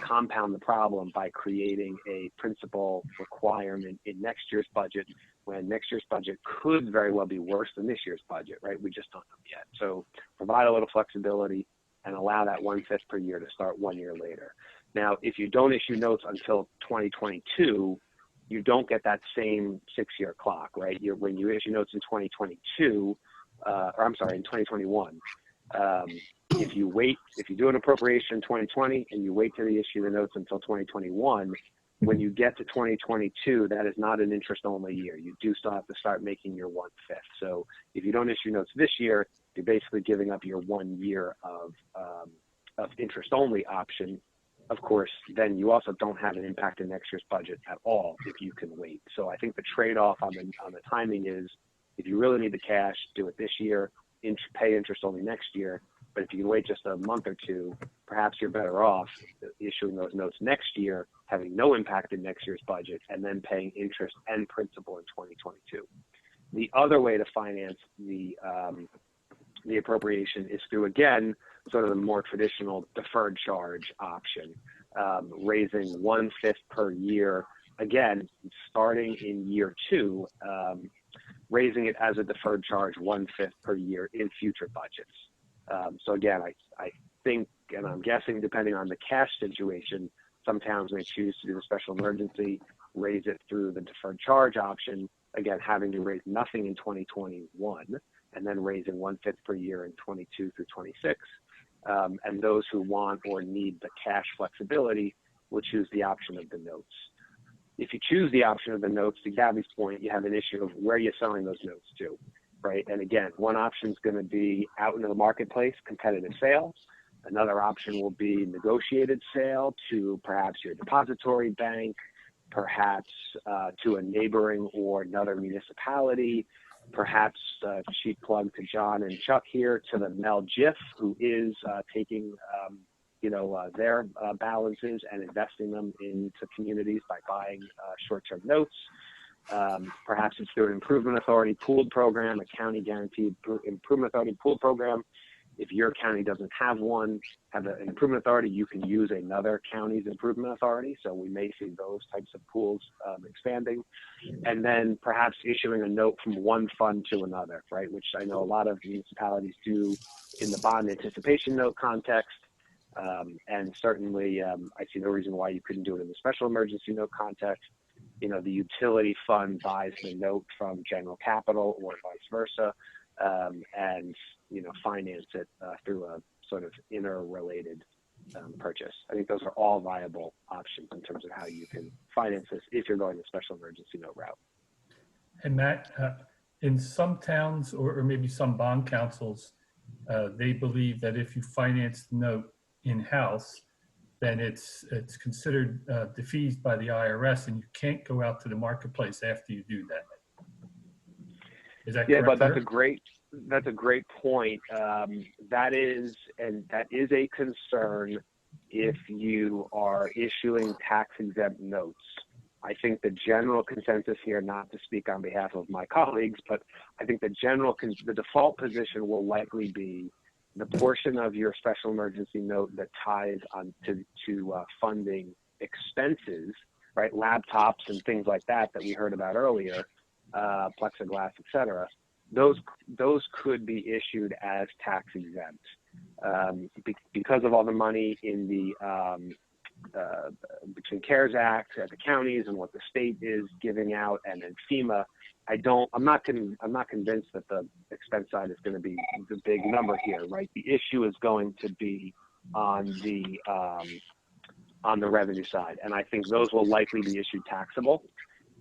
compound the problem by creating a principal requirement in next year's budget, when next year's budget could very well be worse than this year's budget, right? We just don't know yet. So provide a little flexibility and allow that 1/5 per year to start 1 year later. Now, if you don't issue notes until 2022, you don't get that same 6-year clock, right? When you issue notes in 2022, in 2021, if you do an appropriation in 2020 and you wait till you issue the notes until 2021, when you get to 2022, that is not an interest-only year. You do still have to start making your 1/5. So if you don't issue notes this year, you're basically giving up your 1 year of interest-only option. Of course, then you also don't have an impact in next year's budget at all if you can wait. So I think the trade-off on the timing is, if you really need the cash, do it this year, pay interest only next year. But if you can wait just a month or two, perhaps you're better off issuing those notes next year, having no impact in next year's budget, and then paying interest and principal in 2022. The other way to finance the appropriation is through, again, sort of the more traditional deferred charge option, raising 1/5 per year, again, starting in year 2, raising it as a deferred charge 1/5 per year in future budgets. So again, I think, and I'm guessing, depending on the cash situation, some towns may choose to do a special emergency, raise it through the deferred charge option, again, having to raise nothing in 2021, and then raising 1/5 per year in 22 through 26. And those who want or need the cash flexibility will choose the option of the notes. If you choose the option of the notes, to Gabby's point, you have an issue of where you're selling those notes to, right? And again, one option is going to be out into the marketplace, competitive sale. Another option will be negotiated sale to perhaps your depository bank, perhaps to a neighboring or another municipality, perhaps cheap plug to John and Chuck here, to the Mel Jiff, who is taking their balances and investing them into communities by buying short-term notes. Perhaps it's through an improvement authority pooled program, a county guaranteed improvement authority pooled program. If your county doesn't have one, have an improvement authority, you can use another county's improvement authority. So we may see those types of pools expanding. And then perhaps issuing a note from one fund to another, right? Which I know a lot of municipalities do in the bond anticipation note context. And certainly I see no reason why you couldn't do it in the special emergency note context. You know, the utility fund buys the note from general capital or vice versa. And, finance it through a sort of interrelated purchase. I think those are all viable options in terms of how you can finance this if you're going the special emergency note route. And Matt, in some towns or maybe some bond councils, they believe that if you finance the note in-house, then it's considered defeased by the IRS, and you can't go out to the marketplace after you do that. Is that correct? Yeah, but that's a great point. That is a concern if you are issuing tax-exempt notes. I think the general consensus here, not to speak on behalf of my colleagues, but I think the default position will likely be the portion of your special emergency note that ties on to funding expenses, right? Laptops and things like that we heard about earlier, plexiglass, et cetera. Those could be issued as tax exempt because of all the money in the between CARES Act at the counties and what the state is giving out, and then FEMA. I'm not convinced that the expense side is going to be the big number here, right? The issue is going to be on the revenue side, and I think those will likely be issued taxable.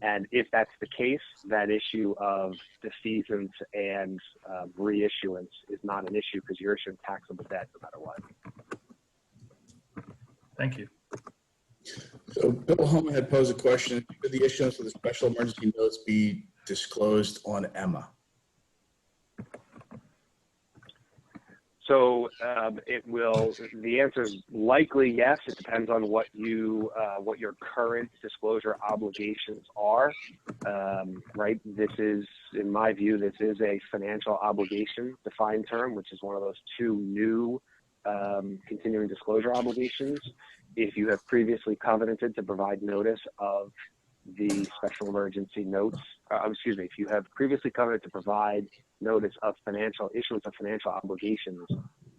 And if that's the case, that issue of defeasance and reissuance is not an issue because you're issuing taxable debt no matter what. Thank you. So Bill Holman had posed a question: could the issuance of the special emergency notes be disclosed on EMA? So it will. The answer is likely yes. It depends on what your current disclosure obligations are. Right. This is, in my view, this is a financial obligation defined term, which is one of those two new continuing disclosure obligations. If you have previously covenanted to provide notice of the special emergency notes, if you have previously covenanted to provide notice of issuance of financial obligations,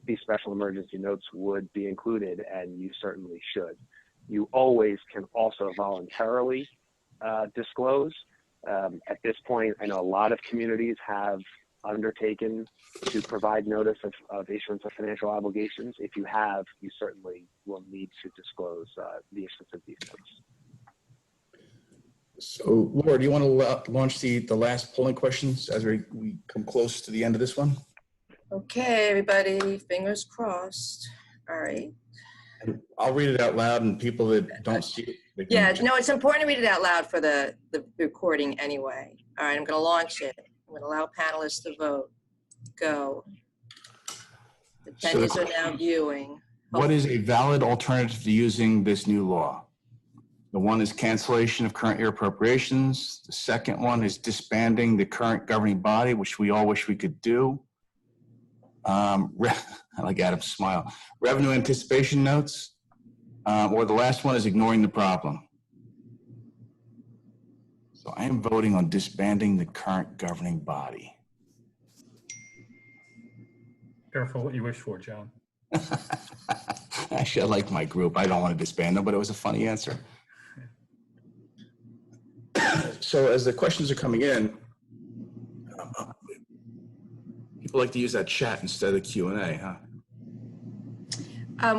these special emergency notes would be included, and you certainly should. You always can also voluntarily disclose. At this point, I know a lot of communities have undertaken to provide notice of issuance of financial obligations. If you have, you certainly will need to disclose the issuance of these notes. So, Laura, do you want to launch the last polling questions as we come close to the end of this one? Okay, everybody, fingers crossed. All right. And I'll read it out loud, and people that don't see it. Yeah, no, it's important to read it out loud for the recording anyway. All right, I'm going to launch it. I'm going to allow panelists to vote. Go. The So the attendees are now viewing. What is a valid alternative to using this new law? The one is cancellation of current year appropriations. The second one is disbanding the current governing body, which we all wish we could do. I like Adam's smile. Revenue anticipation notes. Or the last one is ignoring the problem. So I am voting on disbanding the current governing body. Careful what you wish for, John. Actually, I like my group. I don't want to disband them, but it was a funny answer. So as the questions are coming in, people like to use that chat instead of the Q&A, huh?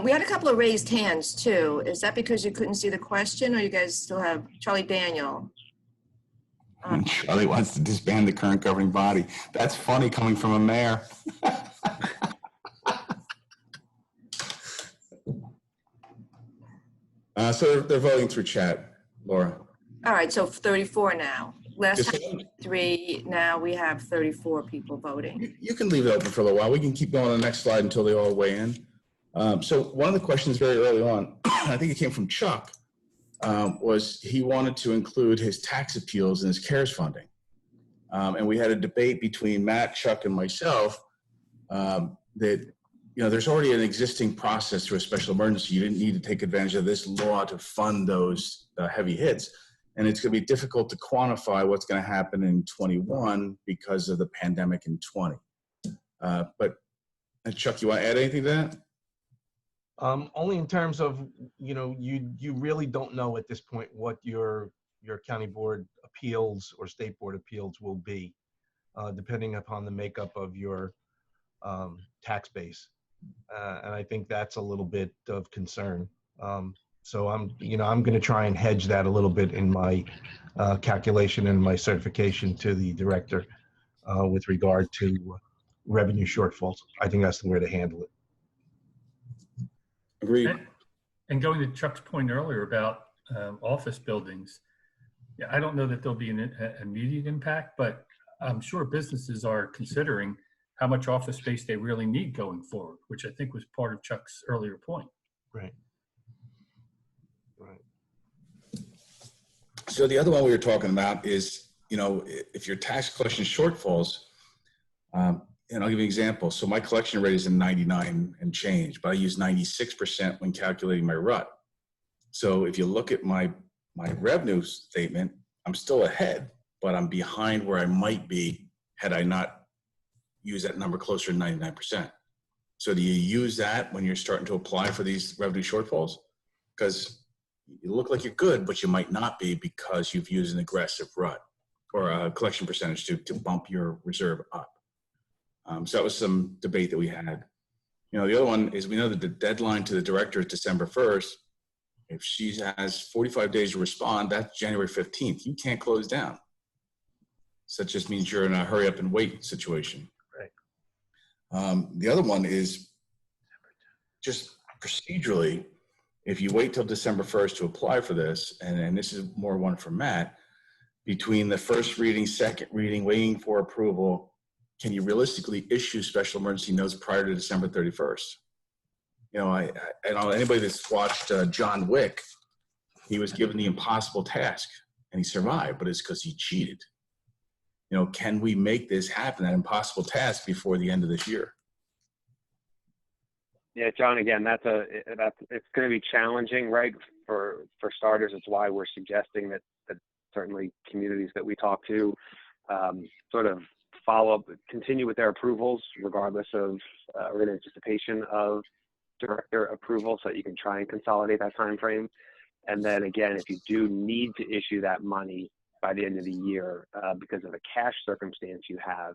We had a couple of raised hands too. Is that because you couldn't see the question, or you guys still have Charlie Daniel? Charlie wants to disband the current governing body. That's funny coming from a mayor. So they're voting through chat, Laura. All right, so 34 now. Last Just- time 3, now we have 34 people voting. You can leave it open for a little while. We can keep going on the next slide until they all weigh in. So one of the questions very early on, I think it came from Chuck, was he wanted to include his tax appeals in his CARES funding. And we had a debate between Matt, Chuck, and myself that, you know, there's already an existing process through a special emergency. You didn't need to take advantage of this law to fund those heavy hits. And it's going to be difficult to quantify what's going to happen in 21 because of the pandemic in 20. But Chuck, you want to add anything to that? Only in terms of, you know, you really don't know at this point what your county board appeals or state board appeals will be, depending upon the makeup of your tax base. And I think that's a little bit of concern. So I'm going to try and hedge that a little bit in my calculation and my certification to the director with regard to revenue shortfalls. I think that's the way to handle it. Agreed. And going to Chuck's point earlier about office buildings, yeah, I don't know that there'll be an immediate impact, but I'm sure businesses are considering how much office space they really need going forward, which I think was part of Chuck's earlier point. Right. Right. So the other one we were talking about is, you know, if your tax collection shortfalls, and I'll give you an example. So my collection rate is in 99 and change, but I use 96% when calculating my RUT. So if you look at my revenue statement, I'm still ahead, but I'm behind where I might be had I not used that number closer to 99%. So do you use that when you're starting to apply for these revenue shortfalls? Because you look like you're good, but you might not be because you've used an aggressive RUT or a collection percentage to bump your reserve up. So that was some debate that we had. You know, the other one is we know that the deadline to the director is December 1st. If she has 45 days to respond, that's January 15th. You can't close down. So that just means you're in a hurry up and wait situation. Right. The other one is just procedurally, if you wait till December 1st to apply for this, and this is more one for Matt, between the first reading, second reading, waiting for approval, can you realistically issue special emergency notes prior to December 31st? You know, I know anybody that's watched John Wick, he was given the impossible task and he survived, but it's because he cheated. You know, can we make this happen, that impossible task, before the end of this year? Yeah, John, again, it's going to be challenging, right? For starters, it's why we're suggesting that certainly communities that we talk to sort of follow up, continue with their approvals, regardless of or in anticipation of director approval, so that you can try and consolidate that time frame. And then again, if you do need to issue that money by the end of the year because of a cash circumstance you have,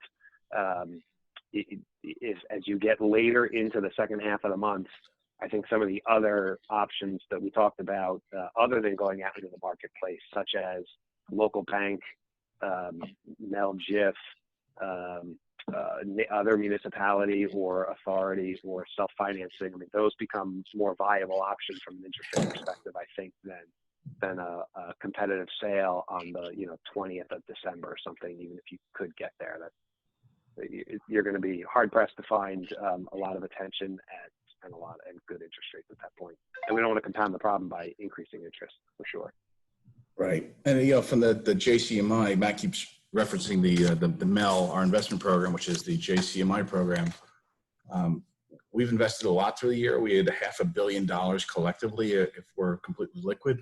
if as you get later into the second half of the month, I think some of the other options that we talked about, other than going out into the marketplace, such as local bank, Mel GIF, other municipality or authority or self-financing, I mean, those become more viable options from an interest rate perspective, I think, than a competitive sale on the 20th of December or something, even if you could get there. you're going to be hard pressed to find a lot of attention and good interest rates at that point. And we don't want to compound the problem by increasing interest, for sure. Right. And, from the JCMI, Matt keeps referencing the MEL, our investment program, which is the JCMI program. We've invested a lot through the year. We had $500 million collectively if we're completely liquid.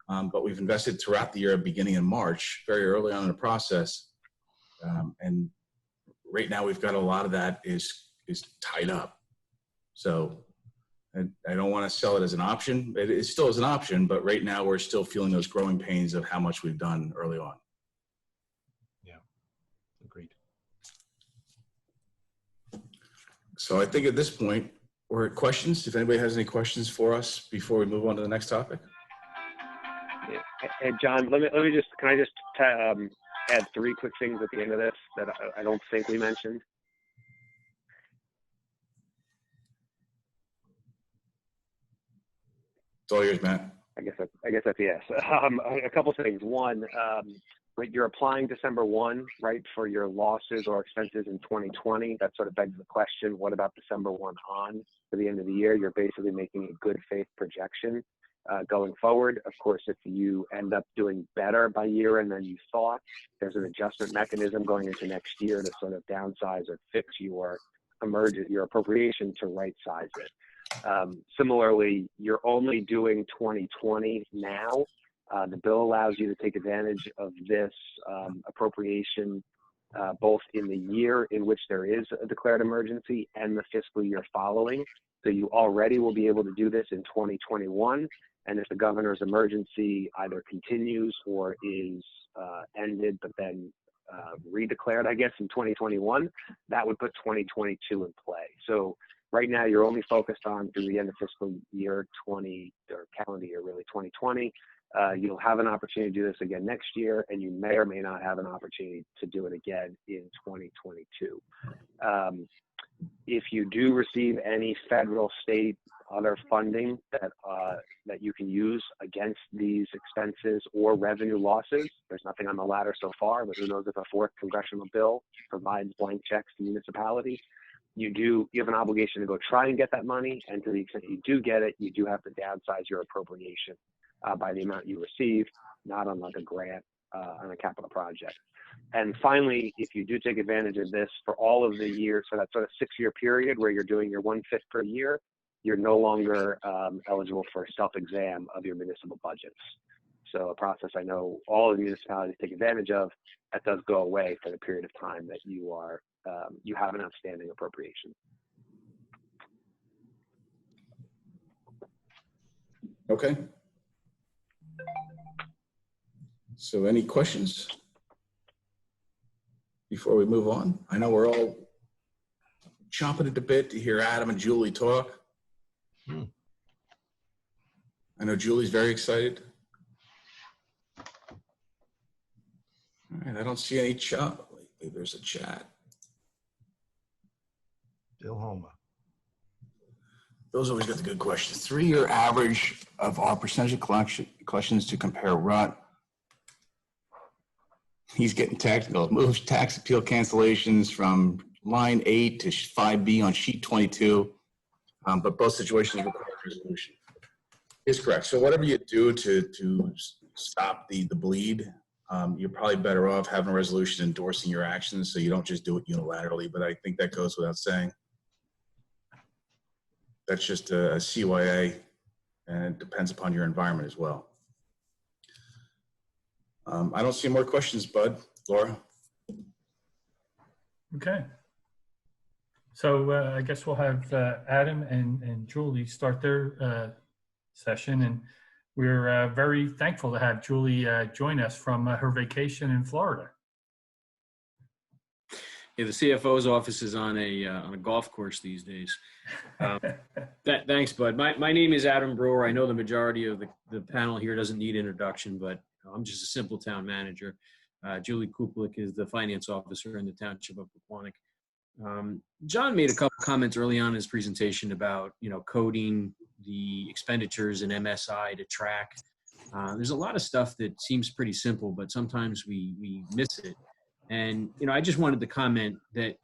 But we've invested throughout the year, beginning in March, very early on in the process. And right now we've got a lot of that is tied up. So I don't want to sell it as an option. It still is an option, but right now we're still feeling those growing pains of how much we've done early on. Yeah, agreed. So I think at this point, we're at questions. If anybody has any questions for us before we move on to the next topic. Yeah. And John, can I just add 3 quick things at the end of this that I don't think we mentioned? It's all yours, Matt. I guess that's yes. A couple things. One, right, you're applying December 1, right, for your losses or expenses in 2020. That sort of begs the question, what about December 1 on for the end of the year? You're basically making a good faith projection going forward. Of course, if you end up doing better by year end than you thought, there's an adjustment mechanism going into next year to sort of downsize or fix your appropriation to right size it. Similarly, you're only doing 2020 now. The bill allows you to take advantage of this appropriation both in the year in which there is a declared emergency and the fiscal year following. So you already will be able to do this in 2021. And if the governor's emergency either continues or is ended, but then redeclared, I guess, in 2021, that would put 2022 in play. So right now, you're only focused on through the end of fiscal year 20 or calendar year, really 2020. You'll have an opportunity to do this again next year, and you may or may not have an opportunity to do it again in 2022. If you do receive any federal, state, other funding that you can use against these expenses or revenue losses, there's nothing on the latter so far, but who knows if a 4th congressional bill provides blank checks to municipalities. You have an obligation to go try and get that money, and to the extent you do get it, you do have to downsize your appropriation by the amount you receive, not on like a grant on a capital project. And finally, if you do take advantage of this for all of the years, for that sort of 6-year period where you're doing your 1/5 per year, you're no longer eligible for a self-exam of your municipal budgets. So a process I know all of the municipalities take advantage of, that does go away for the period of time that you have an outstanding appropriation. Okay. So any questions before we move on? I know we're all chomping at the bit to hear Adam and Julie talk. I know Julie's very excited. All right, I don't see any chat. There's a chat. Bill Homa. Those always got the good questions. 3-year average of our percentage of collections to compare rut. He's getting technical. Moves tax appeal cancellations from line 8 to 5B on sheet 22, but both situations require resolution. Is correct. So whatever you do to stop the bleed, you're probably better off having a resolution endorsing your actions so you don't just do it unilaterally, but I think that goes without saying. That's just a CYA, and it depends upon your environment as well. I don't see more questions, Bud. Laura? Okay. So I guess we'll have Adam and Julie start their session. And we're very thankful to have Julie join us from her vacation in Florida. Yeah, the CFO's office is on a golf course these days. Thanks, Bud. My name is Adam Brewer. I know the majority of the panel here doesn't need introduction, but I'm just a simple town manager. Julie Kupilik is the finance officer in the Township of Pequannock. John made a couple comments early on in his presentation about, coding the expenditures in MSI to track. There's a lot of stuff that seems pretty simple, but sometimes we miss it. And, I just wanted to comment that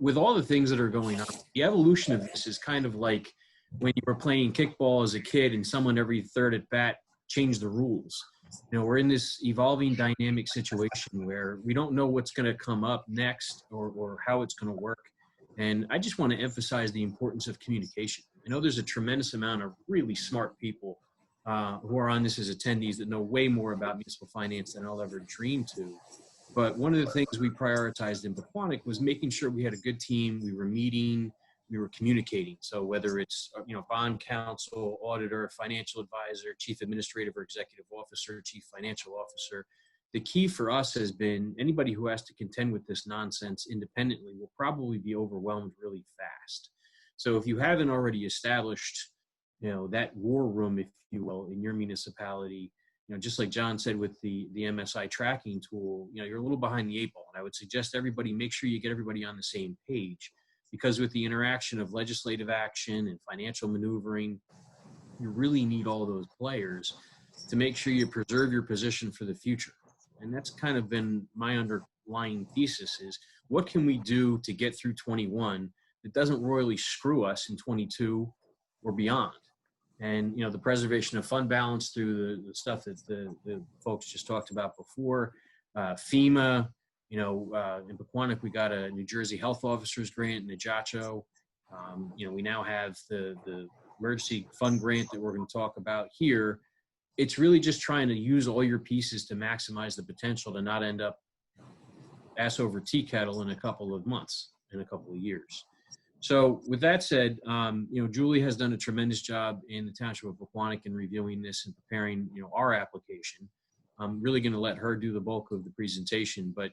with all the things that are going on, the evolution of this is kind of like when you were playing kickball as a kid and someone every third at bat changed the rules. We're in this evolving dynamic situation where we don't know what's going to come up next or how it's going to work. And I just want to emphasize the importance of communication. I know there's a tremendous amount of really smart people who are on this as attendees that know way more about municipal finance than I'll ever dream to. But one of the things we prioritized in Pequannock was making sure we had a good team. We were meeting, we were communicating. So whether it's, bond counsel, auditor, financial advisor, chief administrative or executive officer, chief financial officer, the key for us has been anybody who has to contend with this nonsense independently will probably be overwhelmed really fast. So if you haven't already established, that war room, if you will, in your municipality, just like John said with the MSI tracking tool, you're a little behind the eight ball. And I would suggest everybody make sure you get everybody on the same page, because with the interaction of legislative action and financial maneuvering, you really need all those players to make sure you preserve your position for the future. And that's kind of been my underlying thesis is what can we do to get through 21 that doesn't royally screw us in 22 or beyond? And, the preservation of fund balance through the stuff that the folks just talked about before, FEMA, in Pequannock, we got a New Jersey Health Officers Grant, Nisivoccia. We now have the emergency fund grant that we're going to talk about here. It's really just trying to use all your pieces to maximize the potential to not end up ass over tea kettle in a couple of months, in a couple of years. So with that said, Julie has done a tremendous job in the Township of Pequannock in reviewing this and preparing, our application. I'm really going to let her do the bulk of the presentation. But,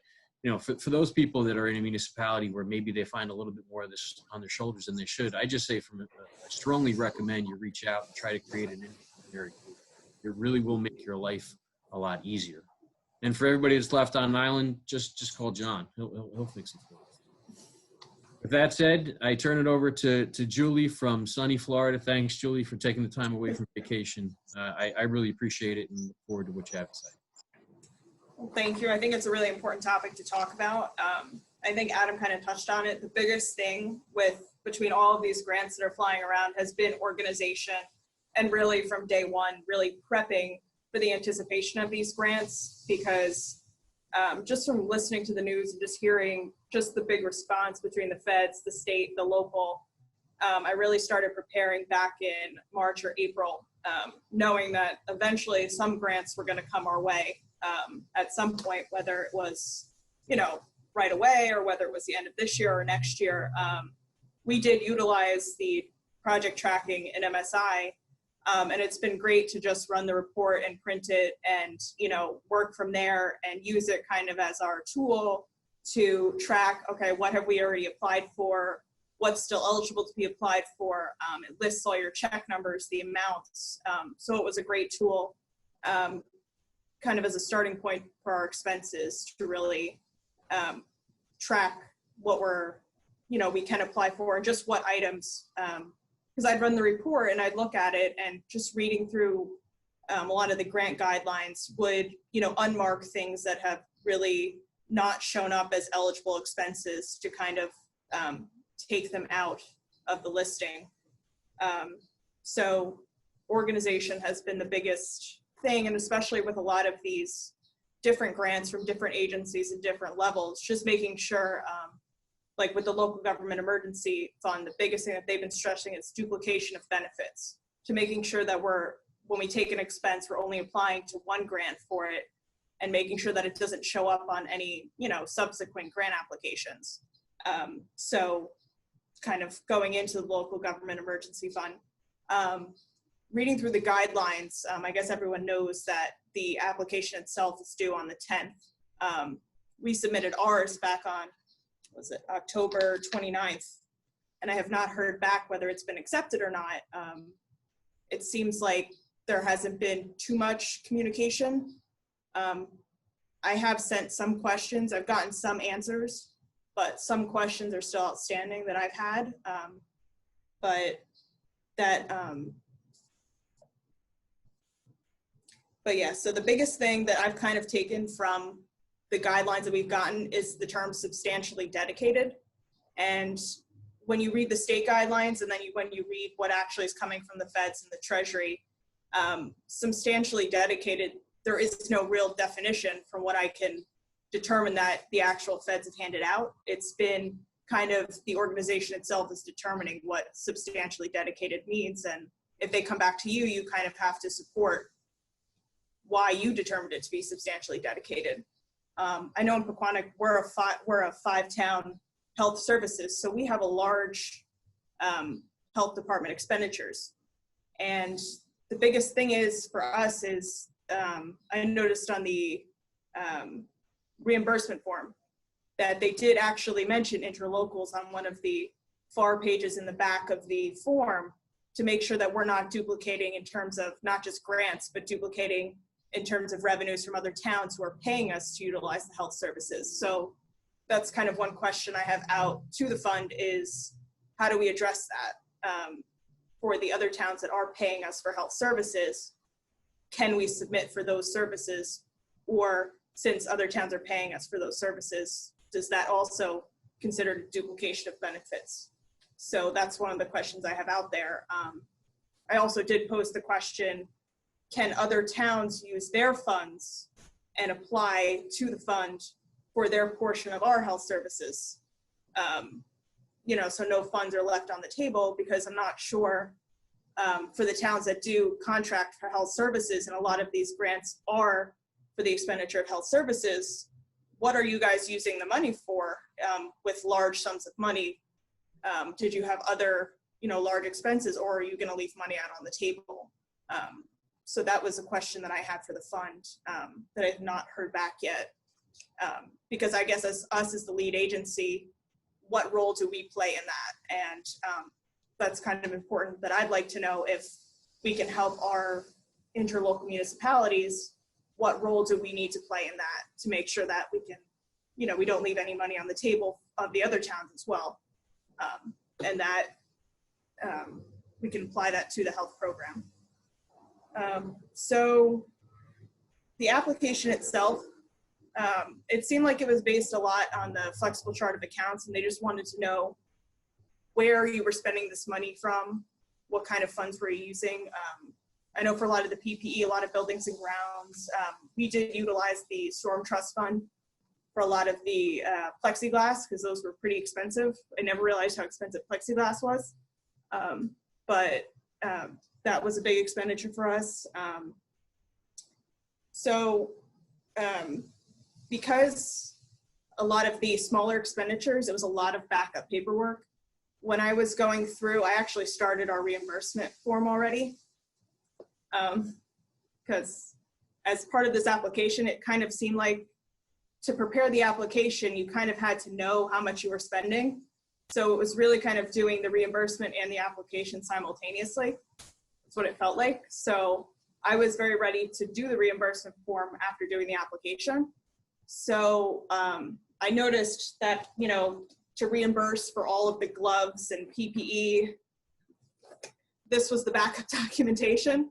for those people that are in a municipality where maybe they find a little bit more of this on their shoulders than they should, I just say I strongly recommend you reach out and try to create an interdisciplinary group. It really will make your life a lot easier. And for everybody that's left on an island, just call John. He'll fix it for you. With that said, I turn it over to Julie from sunny Florida. Thanks, Julie, for taking the time away from vacation. I really appreciate it and look forward to what you have to say. Well, thank you. I think it's a really important topic to talk about. I think Adam kind of touched on it. The biggest thing between all of these grants that are flying around has been organization, and really from day one, really prepping for the anticipation of these grants, because just from listening to the news and just hearing just the big response between the feds, the state, the local, I really started preparing back in March or April, knowing that eventually some grants were going to come our way at some point, whether it was, right away or whether it was the end of this year or next year. We did utilize the project tracking in MSI, and it's been great to just run the report and print it and, work from there and use it kind of as our tool to track, okay, what have we already applied for? What's still eligible to be applied for? It lists all your check numbers, the amounts. So it was a great tool kind of as a starting point for our expenses to really track what we can apply for and just what items, because I'd run the report and I'd look at it and just reading through a lot of the grant guidelines would, unmark things that have really not shown up as eligible expenses to kind of take them out of the listing. So organization has been the biggest thing, and especially with a lot of these different grants from different agencies and different levels, just making sure, like with the local government emergency fund, the biggest thing that they've been stressing is duplication of benefits, to making sure that when we take an expense, we're only applying to one grant for it and making sure that it doesn't show up on any, subsequent grant applications. So kind of going into the local government emergency fund, reading through the guidelines, I guess everyone knows that the application itself is due on the 10th. We submitted ours back on, October 29th, and I have not heard back whether it's been accepted or not. It seems like there hasn't been too much communication. I have sent some questions. I've gotten some answers, but some questions are still outstanding that I've had. But yeah, so the biggest thing that I've kind of taken from the guidelines that we've gotten is the term substantially dedicated. And when you read the state guidelines and then when you read what actually is coming from the feds and the Treasury, substantially dedicated, there is no real definition from what I can determine that the actual feds have handed out. It's been kind of the organization itself is determining what substantially dedicated means. And if they come back to you, you kind of have to support why you determined it to be substantially dedicated. I know in Pequannock, we're a 5-town health services, so we have a large health department expenditures. And the biggest thing is for us is I noticed on the reimbursement form that they did actually mention interlocals on one of the far pages in the back of the form to make sure that we're not duplicating in terms of not just grants, but duplicating in terms of revenues from other towns who are paying us to utilize the health services. So that's kind of one question I have out to the fund is how do we address that for the other towns that are paying us for health services? Can we submit for those services? Or since other towns are paying us for those services, does that also consider duplication of benefits? So that's one of the questions I have out there. I also did pose the question, can other towns use their funds and apply to the fund for their portion of our health services? You know, so no funds are left on the table, because I'm not sure for the towns that do contract for health services, and a lot of these grants are for the expenditure of health services, what are you guys using the money for with large sums of money? Did you have other, you know, large expenses, or are you going to leave money out on the table? So that was a question that I had for the fund that I've not heard back yet. Because I guess as us as the lead agency, what role do we play in that? And that's kind of important that I'd like to know if we can help our interlocal municipalities, what role do we need to play in that to make sure that we can, you know, we don't leave any money on the table of the other towns as well. And that we can apply that to the health program. So the application itself, it seemed like it was based a lot on the flexible chart of accounts, and they just wanted to know where you were spending this money from, what kind of funds were you using. I know for a lot of the PPE, a lot of buildings and grounds, we did utilize the Storm Trust Fund for a lot of the plexiglass, because those were pretty expensive. I never realized how expensive plexiglass was, but that was a big expenditure for us. Because a lot of the smaller expenditures, it was a lot of backup paperwork. When I was going through, I actually started our reimbursement form already. Because as part of this application, it kind of seemed like to prepare the application, you kind of had to know how much you were spending. So it was really kind of doing the reimbursement and the application simultaneously. That's what it felt like. So I was very ready to do the reimbursement form after doing the application. So I noticed that, you know, to reimburse for all of the gloves and PPE, this was the backup documentation.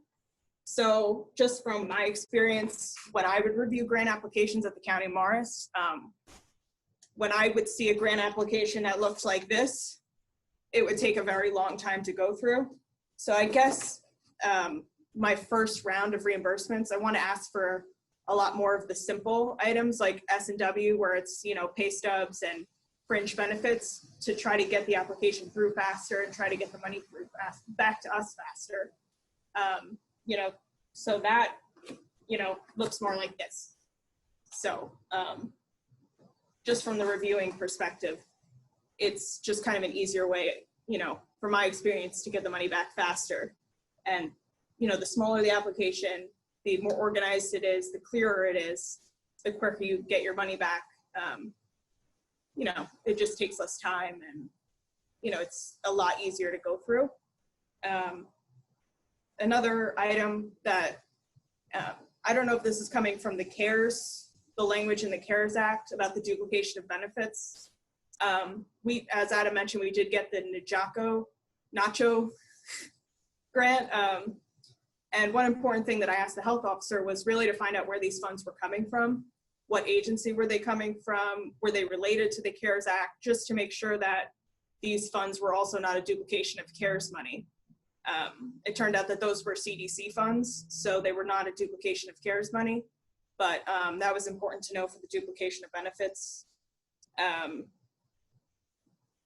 So just from my experience, when I would review grant applications at the County of Morris, when I would see a grant application that looked like this, it would take a very long time to go through. So I guess my first round of reimbursements, I want to ask for a lot more of the simple items like S&W, where it's, you know, pay stubs and fringe benefits, to try to get the application through faster and try to get the money through back to us faster. You know, so that, you know, looks more like this. So just from the reviewing perspective, it's just kind of an easier way, you know, from my experience, to get the money back faster. And, you know, the smaller the application, the more organized it is, the clearer it is, the quicker you get your money back. You know, it just takes less time, and, you know, it's a lot easier to go through. Another item that, I don't know if this is coming from the CARES, the language in the CARES Act about the duplication of benefits. We, as Adam mentioned, we did get the Nacho grant. And one important thing that I asked the health officer was really to find out where these funds were coming from. what agency were they coming from, were they related to the CARES Act, just to make sure that these funds were also not a duplication of CARES money. It turned out that those were CDC funds, so they were not a duplication of CARES money, but that was important to know for the duplication of benefits.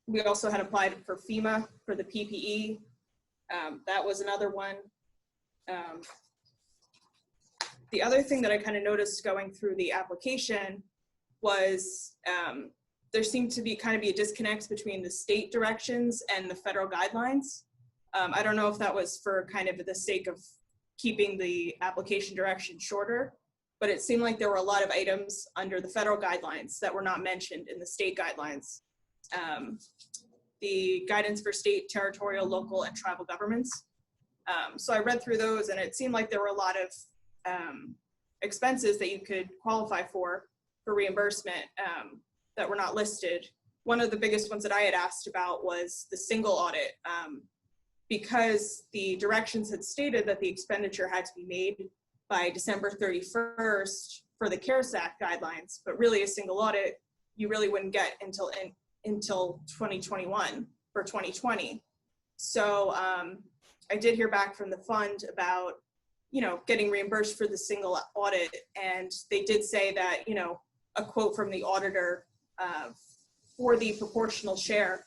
We also had applied for FEMA for the PPE. That was another one. The other thing that I kind of noticed going through the application was there seemed to be a disconnect between the state directions and the federal guidelines. I don't know if that was for kind of the sake of keeping the application direction shorter, but it seemed like there were a lot of items under the federal guidelines that were not mentioned in the state guidelines. The guidance for state, territorial, local, and tribal governments. So I read through those, and it seemed like there were a lot of expenses that you could qualify for reimbursement that were not listed. One of the biggest ones that I had asked about was the single audit, because the directions had stated that the expenditure had to be made by December 31st for the CARES Act guidelines, but really a single audit you really wouldn't get until 2021 for 2020. So I did hear back from the fund about, getting reimbursed for the single audit. And they did say that, a quote from the auditor for the proportional share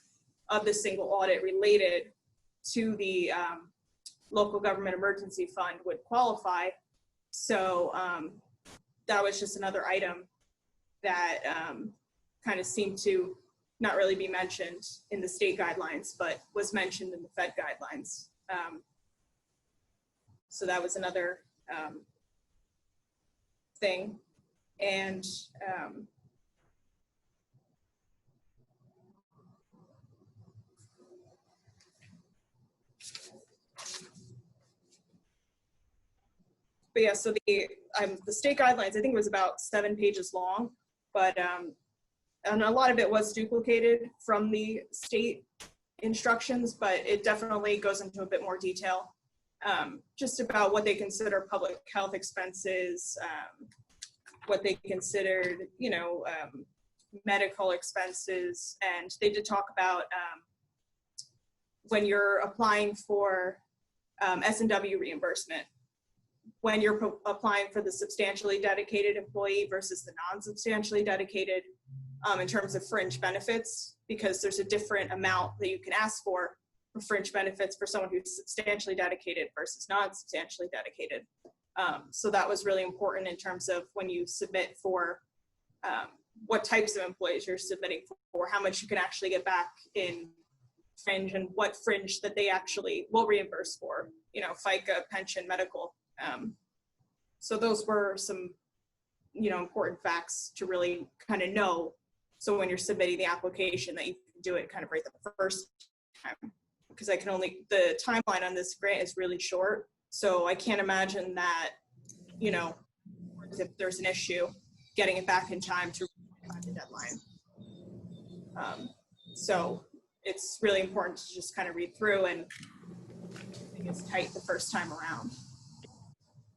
of the single audit related to the local government emergency fund would qualify. So that was just another item that kind of seemed to not really be mentioned in the state guidelines, but was mentioned in the Fed guidelines. So that was another thing. And but yeah, so the state guidelines, I think it was about 7 pages long, but and a lot of it was duplicated from the state instructions, but it definitely goes into a bit more detail, just about what they consider public health expenses, what they considered, medical expenses. And they did talk about when you're applying for S&W reimbursement, when you're applying for the substantially dedicated employee versus the non-substantially dedicated, in terms of fringe benefits, because there's a different amount that you can ask for fringe benefits for someone who's substantially dedicated versus non-substantially dedicated. So that was really important in terms of when you submit for what types of employees you're submitting for, how much you can actually get back in fringe, and what fringe that they actually will reimburse for, FICA, pension, medical. So those were some, important facts to really kind of know. So when you're submitting the application, that you can do it kind of right the first time, because the timeline on this grant is really short. So I can't imagine that, if there's an issue, getting it back in time to the deadline. So it's really important to just kind of read through, and I think it's tight the first time around.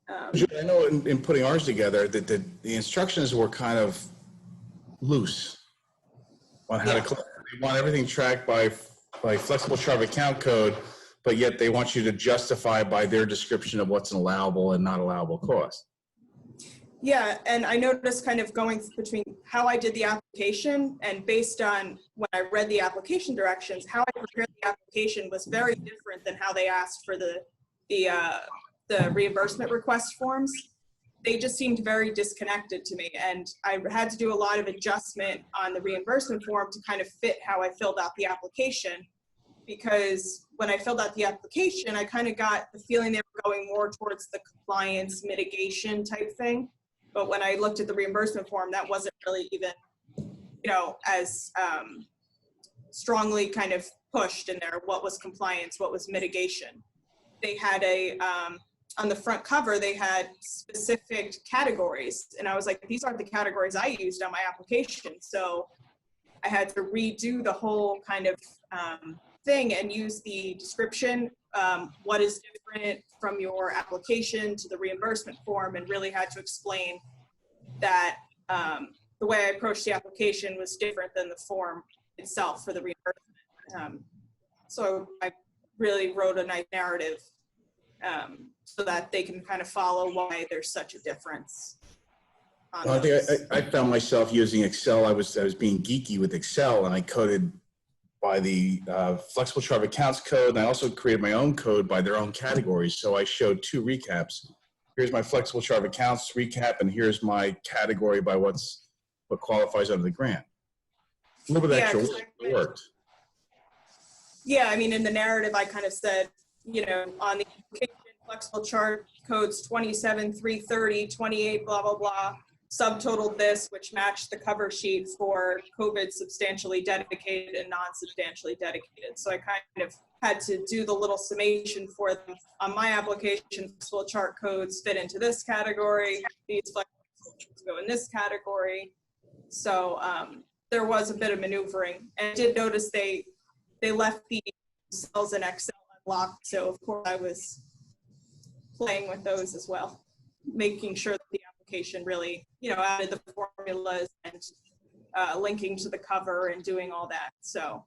I know in putting ours together that the instructions were kind of loose on how to collect. They want everything tracked by flexible chart account code, but yet they want you to justify by their description of what's an allowable and not allowable cost. Yeah, and I noticed kind of going between how I did the application, and based on when I read the application directions, how I prepared the application was very different than how they asked for the reimbursement request forms. They just seemed very disconnected to me, and I had to do a lot of adjustment on the reimbursement form to kind of fit how I filled out the application, because when I filled out the application, I kind of got the feeling they were going more towards the compliance mitigation type thing. But when I looked at the reimbursement form, that wasn't really even, as strongly kind of pushed in there. What was compliance? What was mitigation? They had on the front cover, they had specific categories. And I was like, these aren't the categories I used on my application. So I had to redo the whole kind of thing and use the description, what is different from your application to the reimbursement form, and really had to explain that the way I approached the application was different than the form itself for the reimbursement. So I really wrote a nice narrative so that they can kind of follow why there's such a difference. Well, I think I found myself using Excel. I was being geeky with Excel, and I coded by the flexible chart of accounts code, and I also created my own code by their own categories. So I showed two recaps. Here's my flexible chart of accounts recap, and here's my category by what qualifies under the grant. A little bit of extra work, it worked. Yeah, I mean, in the narrative, I kind of said, you know, on the application flexible chart codes 27, 330, 28, blah, blah, blah, subtotaled this, which matched the cover sheet for COVID substantially dedicated and non-substantially dedicated. So I kind of had to do the little summation for them. On my application, flexible chart codes fit into this category. These flexible charts go in this category. So there was a bit of maneuvering. And I did notice they left the cells in Excel unlocked. So of course I was playing with those as well, making sure that the application really, you know, added the formulas and linking to the cover and doing all that. So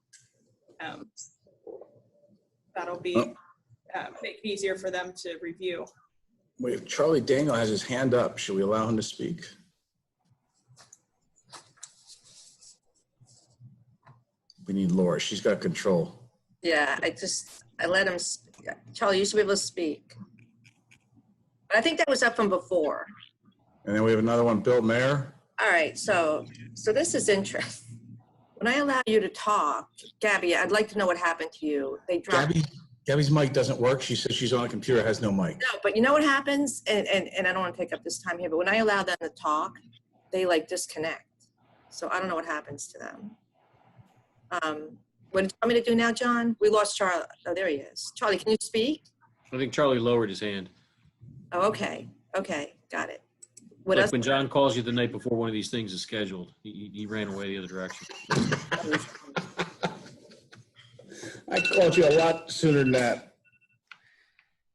that'll be make it easier for them to review. Wait, Charlie Daniel has his hand up. Should we allow him to speak? We need Laura. She's got control. Yeah, I let him, Charlie, you should be able to speak. But I think that was up from before. And then we have another one, Bill Mayer. All right, so this is interesting. When I allow you to talk, Gabby, I'd like to know what happened to you. They dropped. Gabby's mic doesn't work. She says she's on a computer, has no mic. No, but you know what happens? And I don't want to take up this time here, but when I allow them to talk, they like disconnect. So I don't know what happens to them. What do you want me to do now, John? We lost Charlie. Oh, there he is. Charlie, can you speak? I think Charlie lowered his hand. Oh, okay. Okay, got it. What Like else? when John calls you the night before one of these things is scheduled, he ran away the other direction. I called you a lot sooner than that.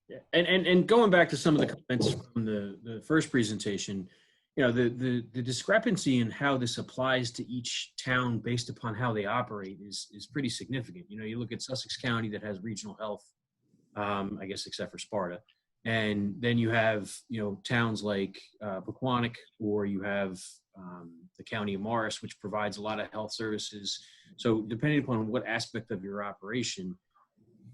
Yeah. And going back to some of the comments from the first presentation, you know, the discrepancy in how this applies to each town based upon how they operate is pretty significant. You know, you look at Sussex County that has regional health, I guess except for Sparta. And then you have, you know, towns like Pequannock, or you have the County of Morris, which provides a lot of health services. So depending upon what aspect of your operation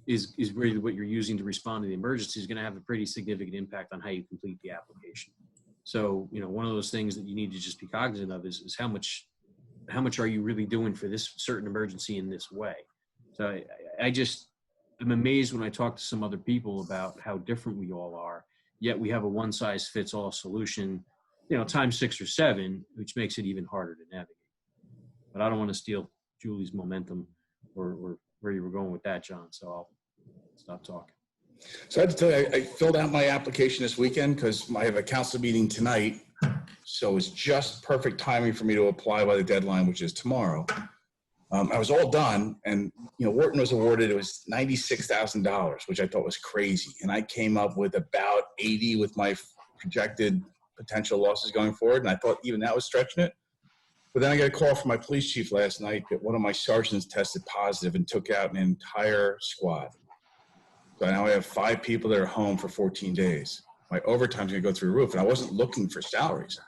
is really what you're using to respond to the emergency is going to have a pretty significant impact on how you complete the application. So, you know, one of those things that you need to just be cognizant of is how much are you really doing for this certain emergency in this way? So I'm amazed when I talk to some other people about how different we all are, yet we have a one size fits all solution, you know, times 6 or 7, which makes it even harder to navigate. But I don't want to steal Julie's momentum or where you were going with that, John. So I'll stop talking. So I have to tell you, I filled out my application this weekend because I have a council meeting tonight. So it's just perfect timing for me to apply by the deadline, which is tomorrow. I was all done, and you know, Wharton was awarded, it was $96,000, which I thought was crazy. And I came up with about 80 with my projected potential losses going forward. And I thought even that was stretching it. But then I got a call from my police chief last night that one of my sergeants tested positive and took out an entire squad. So now I have 5 people that are home for 14 days. My overtime's gonna go through the roof, and I wasn't looking for salaries.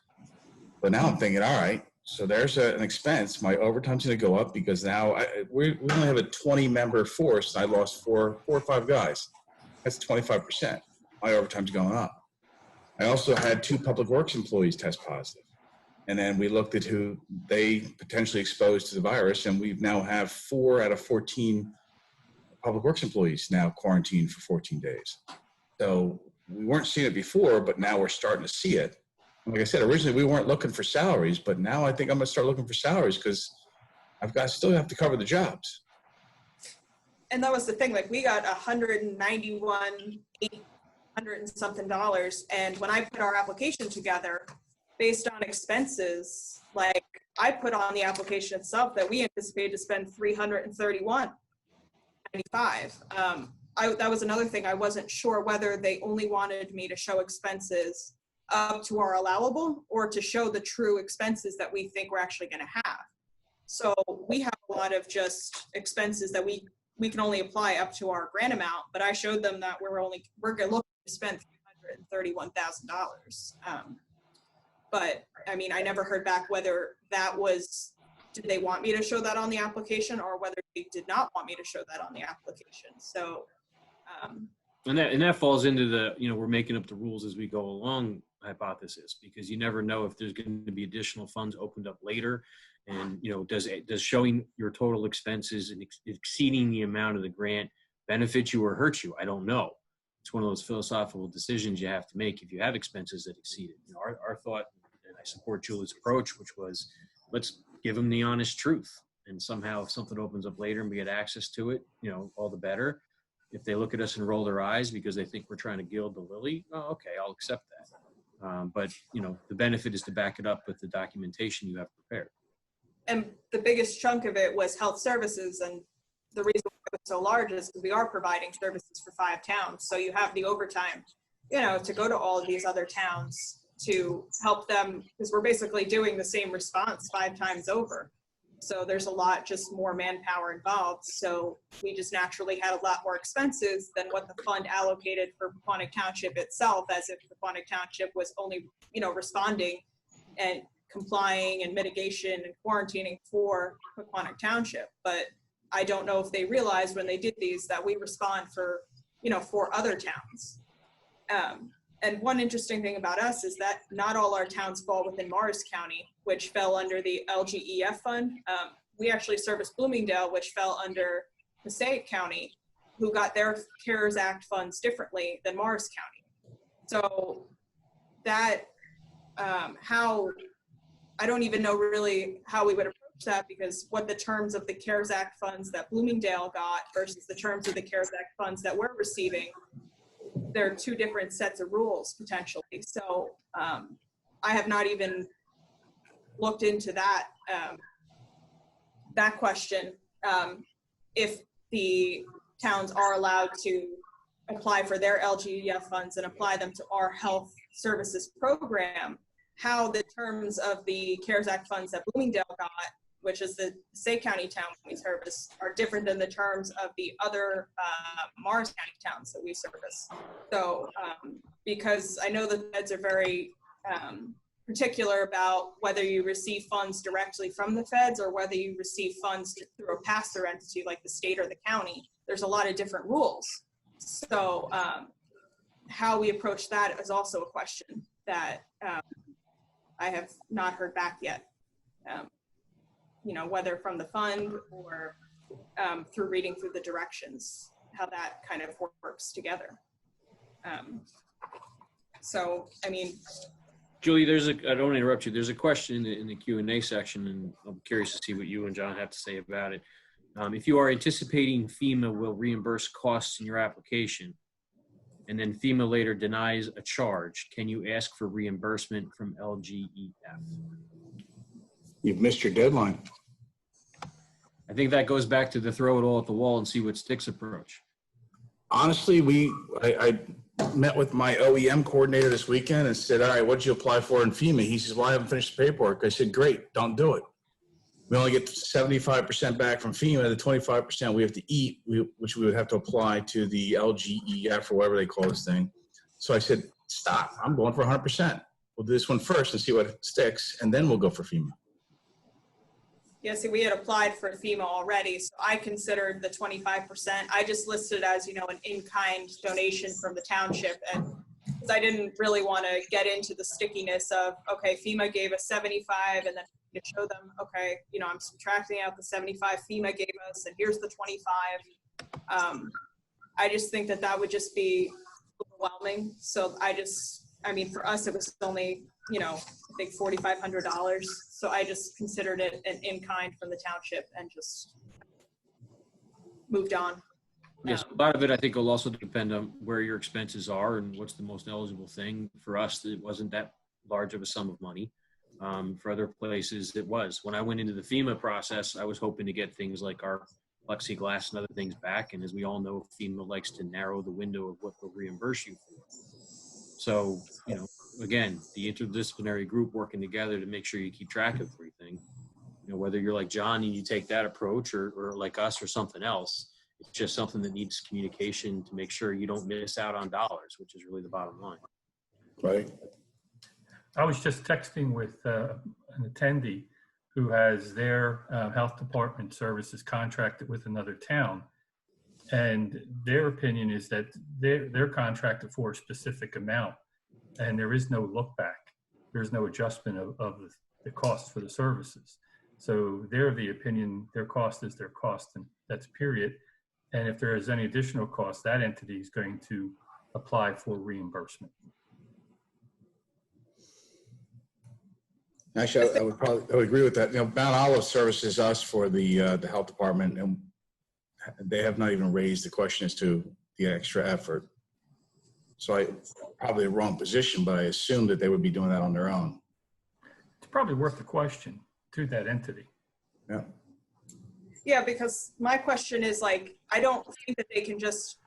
But now I'm thinking, all right, so there's an expense. My overtime's gonna go up because now we only have a 20-member force, and I lost 4 or 5 guys. That's 25%. My overtime's going up. I also had 2 public works employees test positive. And then we looked at who they potentially exposed to the virus, and we now have 4 out of 14 public works employees now quarantined for 14 days. So we weren't seeing it before, but now we're starting to see it. And like I said, originally we weren't looking for salaries, but now I think I'm gonna start looking for salaries because still have to cover the jobs. And that was the thing, like we got $191,800 and something. And when I put our application together, based on expenses, like I put on the application itself that we anticipated to spend $331.95. That was another thing. I wasn't sure whether they only wanted me to show expenses up to our allowable or to show the true expenses that we think we're actually going to have. So we have a lot of just expenses that we can only apply up to our grant amount, but I showed them that we're going to look to spend $331,000. But I mean, I never heard back whether that was, did they want me to show that on the application or whether they did not want me to show that on the application. So, and that falls into the, we're making up the rules as we go along hypothesis, because you never know if there's going to be additional funds opened up later. And, does showing your total expenses and exceeding the amount of the grant benefit you or hurt you? I don't know. It's one of those philosophical decisions you have to make if you have expenses that exceed it. Our thought, and I support Julie's approach, which was, let's give them the honest truth. And somehow if something opens up later and we get access to it, all the better. If they look at us and roll their eyes because they think we're trying to gild the lily, oh, okay, I'll accept that. But, the benefit is to back it up with the documentation you have prepared. and the biggest chunk of it was health services. And the reason why it was so large is because we are providing services for 5 towns. So you have the overtime, to go to all of these other towns to help them, because we're basically doing the same response 5 times over. So there's a lot, just more manpower involved. So we just naturally had a lot more expenses than what the fund allocated for Pequannock Township itself, as if Pequannock Township was only, responding and complying and mitigation and quarantining for Pequannock Township. But I don't know if they realized when they did these that we respond for, for other towns. And one interesting thing about us is that not all our towns fall within Morris County, which fell under the LGEF fund. We actually service Bloomingdale, which fell under Passaic County, who got their CARES Act funds differently than Morris County. So that, I don't even know really how we would approach that, because what the terms of the CARES Act funds that Bloomingdale got versus the terms of the CARES Act funds that we're receiving, there are 2 different sets of rules potentially. So I have not even looked into that that question. If the towns are allowed to apply for their LGEF funds and apply them to our health services program, how the terms of the CARES Act funds that Bloomingdale got, which is the Passaic County town we service, are different than the terms of the other Morris County towns that we service. So because I know the feds are very particular about whether you receive funds directly from the feds or whether you receive funds through a pass-through entity like the state or the county, there's a lot of different rules. So how we approach that is also a question that I have not heard back yet. Whether from the fund or through reading through the directions, how that kind of works together. So, I mean. Julie, I don't want to interrupt you. There's a question in the Q&A section, and I'm curious to see what you and John have to say about it. If you are anticipating FEMA will reimburse costs in your application, and then FEMA later denies a charge, can you ask for reimbursement from LGEF? You've missed your deadline. I think that goes back to the throw it all at the wall and see what sticks approach. Honestly, I met with my OEM coordinator this weekend and said, all right, what'd you apply for in FEMA? He says, well, I haven't finished the paperwork. I said, great, don't do it. We only get 75% back from FEMA. The 25% we have to eat, which we would have to apply to the LGEF or whatever they call this thing. So I said, stop, I'm going for 100%. We'll do this one first and see what sticks, and then we'll go for FEMA. Yeah, see, we had applied for FEMA already, so I considered the 25%. I just listed as, an in-kind donation from the township, and because I didn't really want to get into the stickiness of, okay, FEMA gave us 75, and then to show them, okay, I'm subtracting out the 75 FEMA gave us, and here's the 25. I just think that would just be overwhelming. So for us, it was only, I think $4,500. So I just considered it an in-kind from the township and just moved on. Yes, a lot of it I think will also depend on where your expenses are and what's the most eligible thing. For us, it wasn't that large of a sum of money. For other places, it was. When I went into the FEMA process, I was hoping to get things like our plexiglass and other things back. And as we all know, FEMA likes to narrow the window of what they'll reimburse you for. So, again, the interdisciplinary group working together to make sure you keep track of everything. You know, whether you're like John and you take that approach or like us or something else, it's just something that needs communication to make sure you don't miss out on dollars, which is really the bottom line. Right. I was just texting with an attendee who has their health department services contracted with another town. And their opinion is that they're contracted for a specific amount and there is no look back. There's no adjustment of the cost for the services. So they're of the opinion their cost is their cost, and that's period. And if there is any additional cost, that entity is going to apply for reimbursement. Actually, I would agree with that. You know, Mount Olive services us for the health department, and they have not even raised the question as to the extra effort. So I probably the wrong position, but I assume that they would be doing that on their own. It's probably worth a question to that entity. Yeah. Yeah, because my question is like, I don't think that they can just,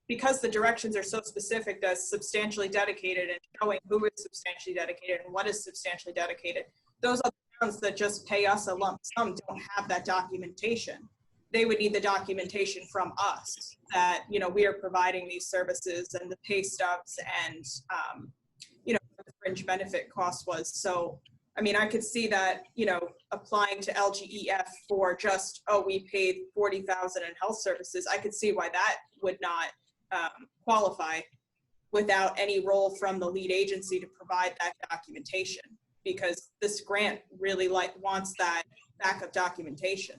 because the directions are so specific as substantially dedicated and showing who is substantially dedicated and what is substantially dedicated, those other towns that just pay us a lump sum don't have that documentation. They would need the documentation from us that, you know, we are providing these services and the pay stubs and, you know, what the fringe benefit cost was. So, I mean, I could see that, you know, applying to LGEF for just, oh, we paid $40,000 in health services. I could see why that would not qualify without any role from the lead agency to provide that documentation, because this grant really wants that backup documentation.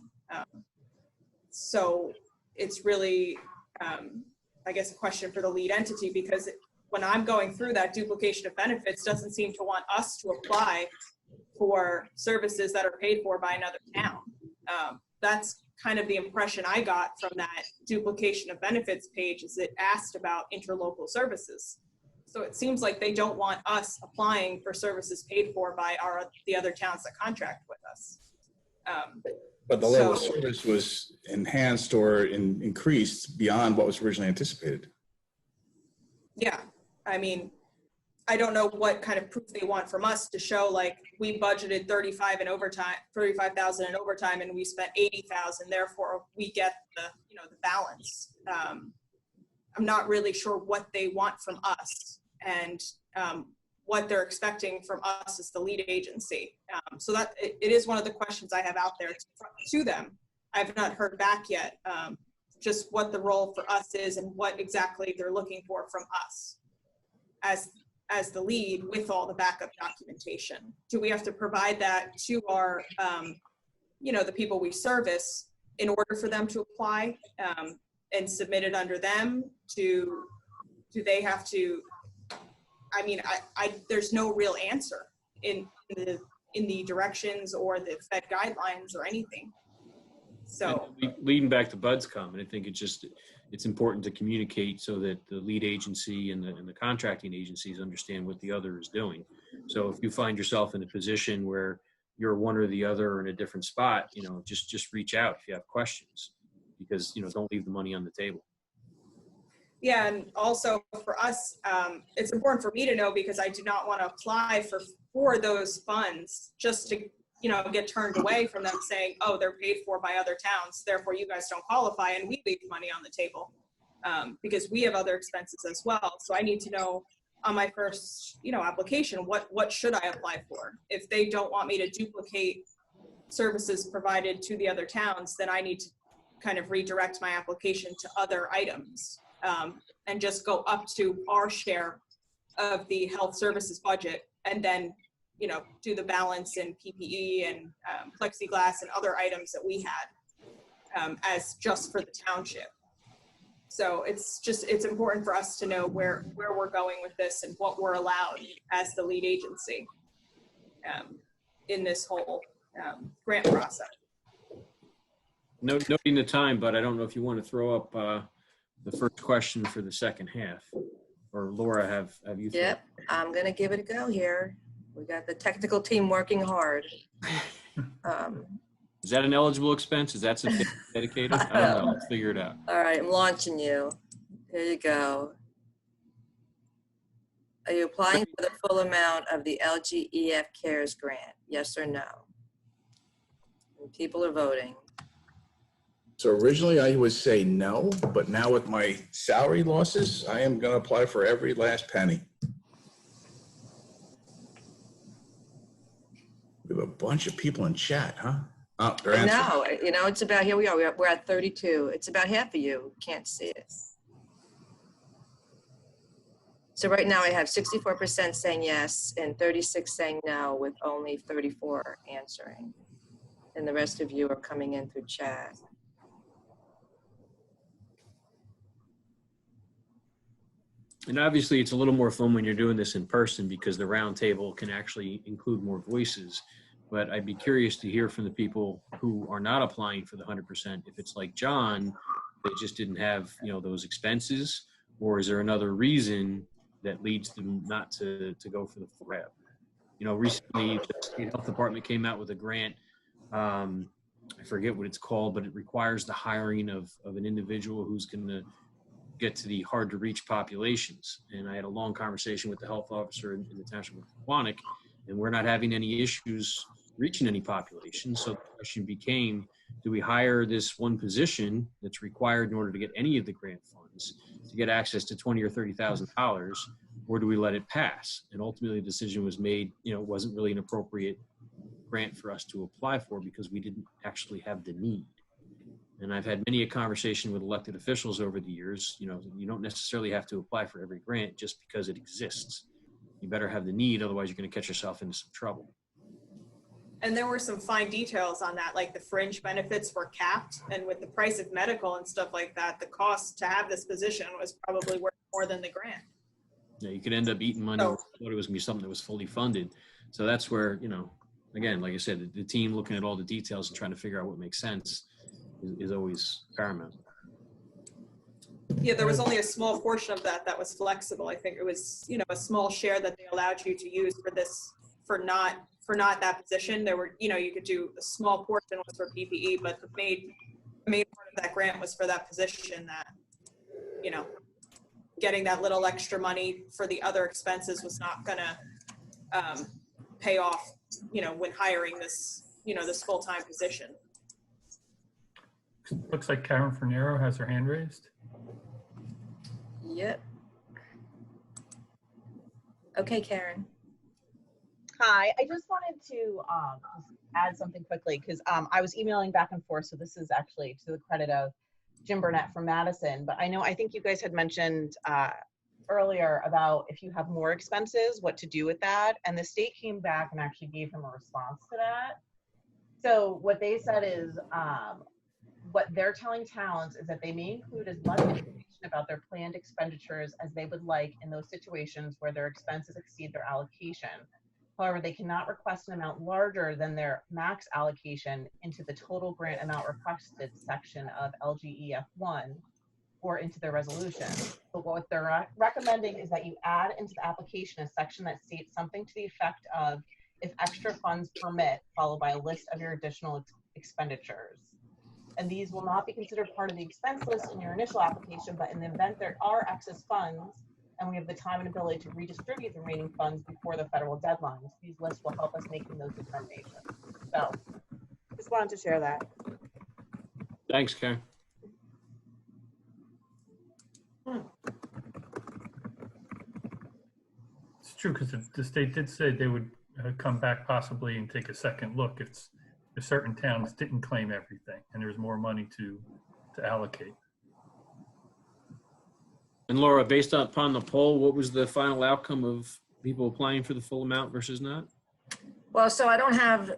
So it's really, I guess, a question for the lead entity, because when I'm going through that, duplication of benefits doesn't seem to want us to apply for services that are paid for by another town. That's kind of the impression I got from that duplication of benefits page, is it asked about interlocal services. So it seems like they don't want us applying for services paid for by the other towns that contract with us. But the level of service was enhanced or increased beyond what was originally anticipated. Yeah, I mean, I don't know what kind of proof they want from us to show, like, we budgeted 35,000 in overtime and we spent 80,000, therefore we get the, you know, the balance. I'm not really sure what they want from us and what they're expecting from us as the lead agency. So that it is one of the questions I have out there to them. I've not heard back yet, just what the role for us is and what exactly they're looking for from us as the lead with all the backup documentation. Do we have to provide that to our, you know, the people we service in order for them to apply and submit it under them? Do they have to? I mean, there's no real answer in the directions or the Fed guidelines or anything. So leading back to Bud's comment, I think it's important to communicate so that the lead agency and the contracting agencies understand what the other is doing. So if you find yourself in a position where you're one or the other or in a different spot, you know, just reach out if you have questions, because, you know, don't leave the money on the table. yeah, and also for us, it's important for me to know, because I do not want to apply for those funds just to, you know, get turned away from them saying, oh, they're paid for by other towns, therefore you guys don't qualify, and we leave money on the table, because we have other expenses as well. So I need to know on my first, you know, application, what should I apply for? If they don't want me to duplicate services provided to the other towns, then I need to kind of redirect my application to other items, and just go up to our share of the health services budget, and then, you know, do the balance in PPE and plexiglass and other items that we had as just for the township. So it's important for us to know where we're going with this and what we're allowed as the lead agency in this whole grant process. Noting the time, but I don't know if you want to throw up the first question for the second half, or Laura, have you? Yep, I'm gonna give it a go here. We got the technical team working hard. Is that an eligible expense? Is that something dedicated? I don't know. Let's figure it out. All right, I'm launching you. Here you go. Are you applying for the full amount of the LGEF CARES grant? Yes or no? And people are voting. So originally I would say no, but now with my salary losses, I am going to apply for every last penny. We have a bunch of people in chat, huh? Oh, they're answering. No, you know, it's about, here we are, we're at 32. It's about half of you can't see it. So right now I have 64% saying yes and 36 saying no, with only 34 answering. And the rest of you are coming in through chat. And obviously it's a little more fun when you're doing this in person because the round table can actually include more voices. But I'd be curious to hear from the people who are not applying for the 100%. If it's like John, they just didn't have, you know, those expenses, or is there another reason that leads them not to go for the full rep? You know, recently the state health department came out with a grant. I forget what it's called, but it requires the hiring of an individual who's going to get to the hard to reach populations. And I had a long conversation with the health officer in the Township of Pequannock, and we're not having any issues reaching any population. So the question became, do we hire this one position that's required in order to get any of the grant funds to get access to $20,000 or $30,000, or do we let it pass? And ultimately the decision was made, you know, it wasn't really an appropriate grant for us to apply for because we didn't actually have the need. And I've had many a conversation with elected officials over the years. You know, you don't necessarily have to apply for every grant just because it exists. You better have the need, otherwise you're going to catch yourself into some trouble. And there were some fine details on that, like the fringe benefits were capped, and with the price of medical and stuff like that, the cost to have this position was probably worth more than the grant. Yeah, you could end up eating money. So, Thought it was going to be something that was fully funded. So that's where, you know, again, like I said, the team looking at all the details and trying to figure out what makes sense is always paramount. yeah, there was only a small portion of that was flexible. I think it was, you know, a small share that they allowed you to use for this, for not that position. There were, you know, you could do a small portion was for PPE, but the main part of that grant was for that position that, you know, getting that little extra money for the other expenses was not gonna pay off, you know, when hiring this, you know, this full-time position. Looks like Karen Fornero has her hand raised. Yep. Okay, Karen. Hi, I just wanted to just add something quickly because I was emailing back and forth. So this is actually to the credit of Jim Burnett from Madison. But I think you guys had mentioned earlier about if you have more expenses, what to do with that. And the state came back and actually gave him a response to that. So what they said is what they're telling towns is that they may include as much information about their planned expenditures as they would like in those situations where their expenses exceed their allocation. However, they cannot request an amount larger than their max allocation into the total grant amount requested section of LGEF1 or into their resolution. But what they're recommending is that you add into the application a section that states something to the effect of, if extra funds permit, followed by a list of your additional expenditures. And these will not be considered part of the expense list in your initial application, but in the event there are excess funds, and we have the time and ability to redistribute the remaining funds before the federal deadlines, these lists will help us making those determinations. So just wanted to share that. Thanks, Karen. It's true, because the state did say they would come back possibly and take a second look if certain towns didn't claim everything and there's more money to allocate. And Laura, based upon the poll, what was the final outcome of people applying for the full amount versus not? Well, so I don't have.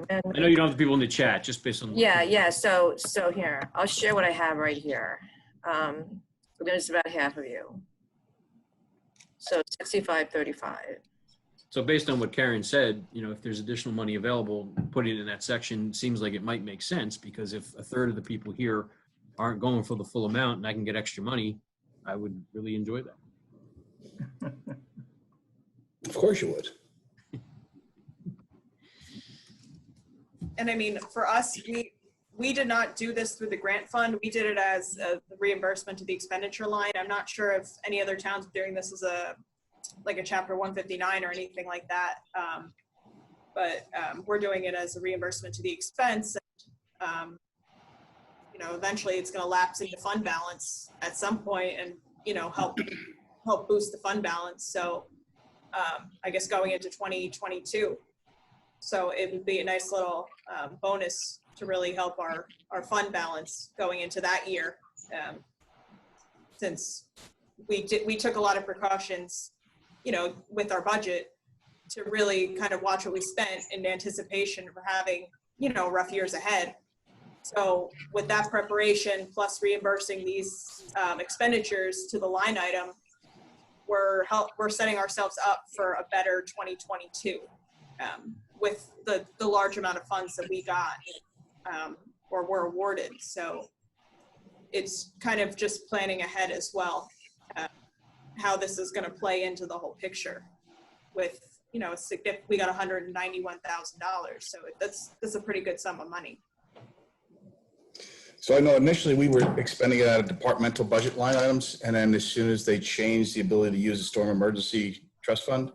I know you don't have the people in the chat, just based on. Yeah. So here, I'll share what I have right here. There's about half of you. So 65-35. So based on what Karen said, you know, if there's additional money available, putting it in that section seems like it might make sense, because if a third of the people here aren't going for the full amount and I can get extra money, I would really enjoy that. Of course you would. And I mean, for us, we did not do this through the grant fund. We did it as a reimbursement to the expenditure line. I'm not sure if any other towns are doing this as a like a Chapter 159 or anything like that. But we're doing it as a reimbursement to the expense. You know, eventually it's going to lapse into fund balance at some point, and you know, help boost the fund balance. So I guess going into 2022. So it would be a nice little bonus to really help our fund balance going into that year, since we took a lot of precautions, you know, with our budget to really kind of watch what we spent in anticipation for having, you know, rough years ahead. So with that preparation plus reimbursing these expenditures to the line item, we're setting ourselves up for a better 2022 with the large amount of funds that we got or were awarded. So it's kind of just planning ahead as well, how this is going to play into the whole picture. With, you know, we got $191,000, so that's a pretty good sum of money. So I know initially we were expending it out of departmental budget line items, and then as soon as they changed the ability to use the storm emergency trust fund,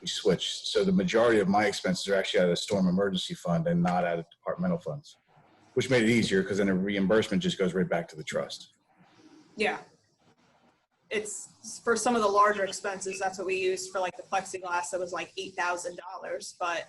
we switched. So the majority of my expenses are actually out of the storm emergency fund and not out of departmental funds, which made it easier because then the reimbursement just goes right back to the trust. Yeah. It's for some of the larger expenses, that's what we used for, like the plexiglass, that was like $8,000. But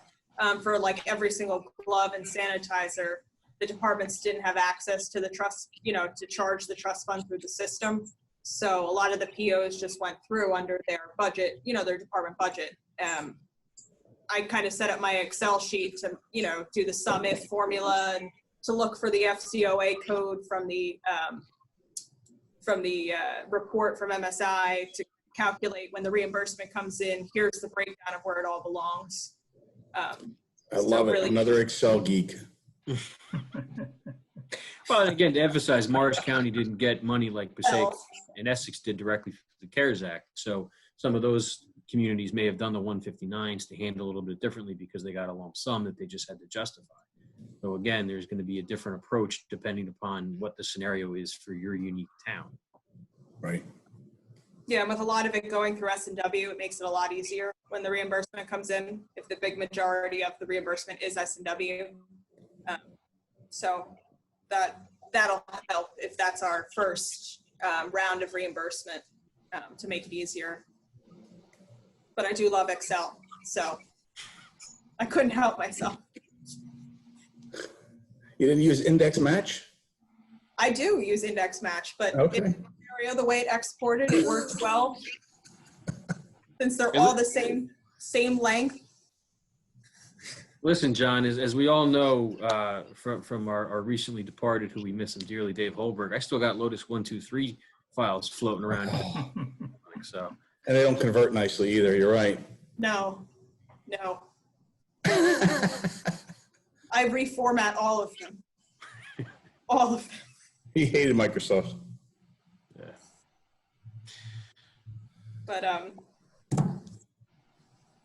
for like every single glove and sanitizer, the departments didn't have access to the trust, you know, to charge the trust fund through the system. So a lot of the POs just went through under their budget, you know, their department budget. I kind of set up my Excel sheet to, you know, do the sum if formula and to look for the FCOA code from the report from MSI to calculate when the reimbursement comes in. Here's the breakdown of where it all belongs. I love it. Really, another Excel geek. Well, again, to emphasize, Morris County didn't get money like Passaic and Essex did directly through the CARES Act. So some of those communities may have done the 159s to handle a little bit differently because they got a lump sum that they just had to justify. So again, there's going to be a different approach depending upon what the scenario is for your unique town. Right. yeah, and with a lot of it going through S&W, it makes it a lot easier when the reimbursement comes in, if the big majority of the reimbursement is S&W. So that'll help if that's our first round of reimbursement to make it easier. But I do love Excel, so I couldn't help myself. You didn't use index match? I do use index match, but Okay. in the scenario, the way it exported, it works well. Since they're all the same length. Listen, John, as we all know from our recently departed, who we miss him dearly, Dave Holberg, I still got Lotus 123 files floating around. So. And they don't convert nicely either. You're right. No. I reformat all of them. All of them. He hated Microsoft. Yeah. But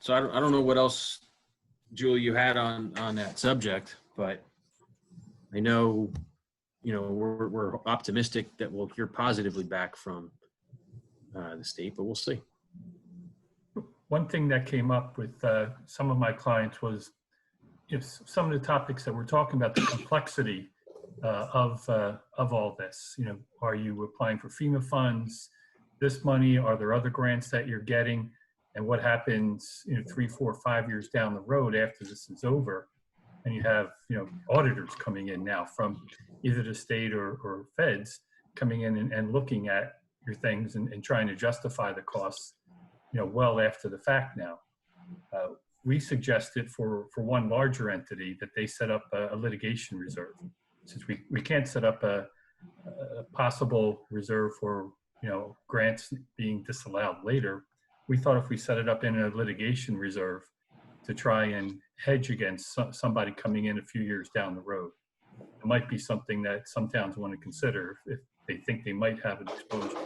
So I don't know what else, Julie, you had on that subject, but I know, you know, we're optimistic that we'll hear positively back from the state, but we'll see. One thing that came up with some of my clients was if some of the topics that we're talking about, the complexity of all this. You know, are you applying for FEMA funds, this money? Are there other grants that you're getting? And what happens, you know, 3, 4, 5 years down the road after this is over, and you have, you know, auditors coming in now from either the state or feds coming in and looking at your things and trying to justify the costs, you know, well after the fact now. We suggested for one larger entity that they set up a litigation reserve, since we can't set up a possible reserve for, you know, grants being disallowed later. We thought if we set it up in a litigation reserve to try and hedge against somebody coming in a few years down the road, it might be something that some towns want to consider if they think they might have an exposure.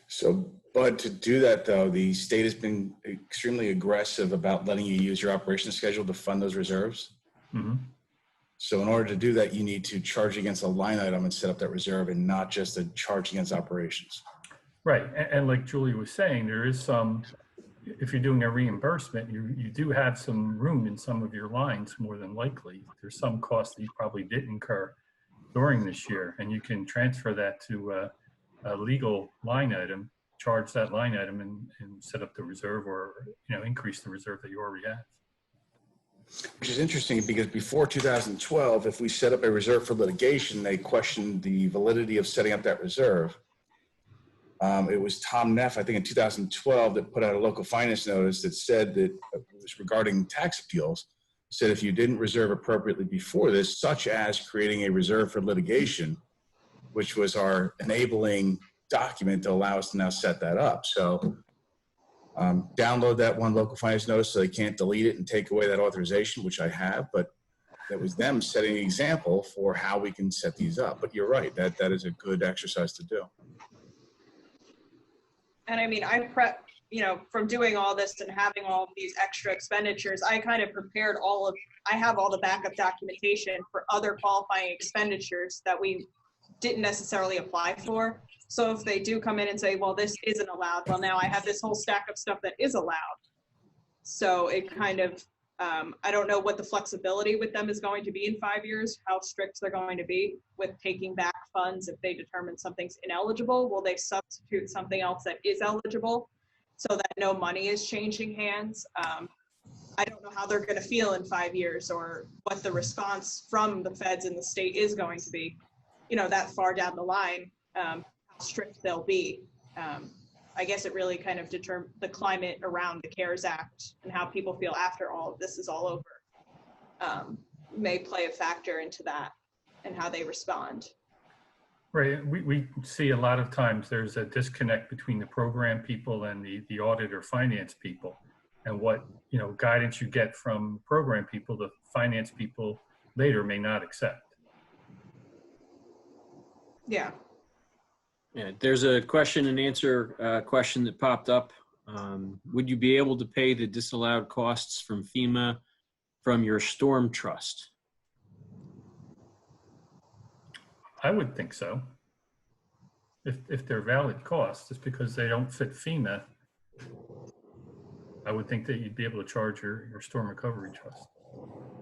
So, but to do that though, the state has been extremely aggressive about letting you use your operation schedule to fund those reserves. Mm-hmm. So in order to do that, you need to charge against a line item and set up that reserve and not just a charge against operations. Right, and like Julie was saying, there is some, if you're doing a reimbursement, you do have some room in some of your lines, more than likely. There's some costs that you probably did incur during this year, and you can transfer that to a legal line item, charge that line item and set up the reserve, or, increase the reserve that you already have. Which is interesting because before 2012, if we set up a reserve for litigation, they questioned the validity of setting up that reserve. It was Tom Neff, I think in 2012, that put out a local finance notice that said that it was regarding tax appeals, said if you didn't reserve appropriately before this, such as creating a reserve for litigation, which was our enabling document to allow us to now set that up. So download that one local finance notice so they can't delete it and take away that authorization, which I have, but that was them setting an example for how we can set these up. But you're right, that is a good exercise to do. And I mean, from doing all this and having all of these extra expenditures, I kind of prepared I have all the backup documentation for other qualifying expenditures that we didn't necessarily apply for. So if they do come in and say, well, this isn't allowed, well, now I have this whole stack of stuff that is allowed. So it kind of, I don't know what the flexibility with them is going to be in 5 years, how strict they're going to be with taking back funds if they determine something's ineligible. Will they substitute something else that is eligible so that no money is changing hands? I don't know how they're going to feel in 5 years, or what the response from the feds and the state is going to be, that far down the line, how strict they'll be. I guess it really kind of determines the climate around the CARES Act and how people feel after all of this is all over, may play a factor into that and how they respond. Right. We see a lot of times there's a disconnect between the program people and the audit or finance people, and what, guidance you get from program people, the finance people later may not accept. Yeah. Yeah, there's a question and answer question that popped up. Would you be able to pay the disallowed costs from FEMA from your storm trust? I would think so. If they're valid costs, just because they don't fit FEMA, I would think that you'd be able to charge your storm recovery trust.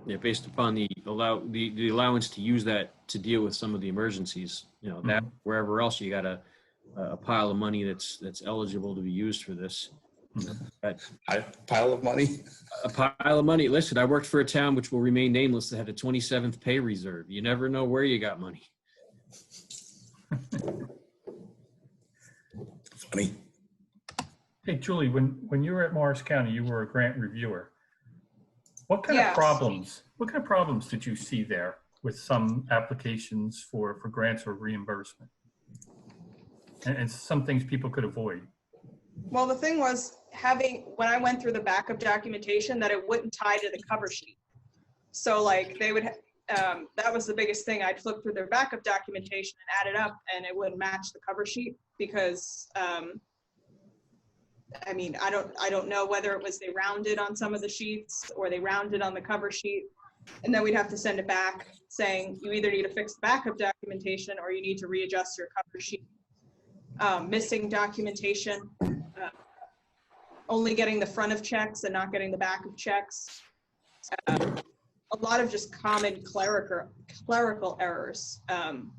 Yeah, based upon the allowance to use that to deal with some of the emergencies, that wherever else you got a pile of money that's eligible to be used for this. A pile of money? A pile of money. Listen, I worked for a town which will remain nameless that had a 27th pay reserve. You never know where you got money. Funny. Hey, Julie, when you were at Morris County, you were a grant reviewer. What kind of problems did you see there with some applications for grants or reimbursement? And some things people could avoid? Well, the thing was when I went through the backup documentation, that it wouldn't tie to the cover sheet. So like they would, that was the biggest thing. I'd flip through their backup documentation and add it up, and it wouldn't match the cover sheet because, I mean, I don't know whether it was they rounded on some of the sheets or they rounded on the cover sheet. And then we'd have to send it back saying you either need to fix the backup documentation or you need to readjust your cover sheet. Missing documentation, only getting the front of checks and not getting the back of checks. A lot of just common clerical errors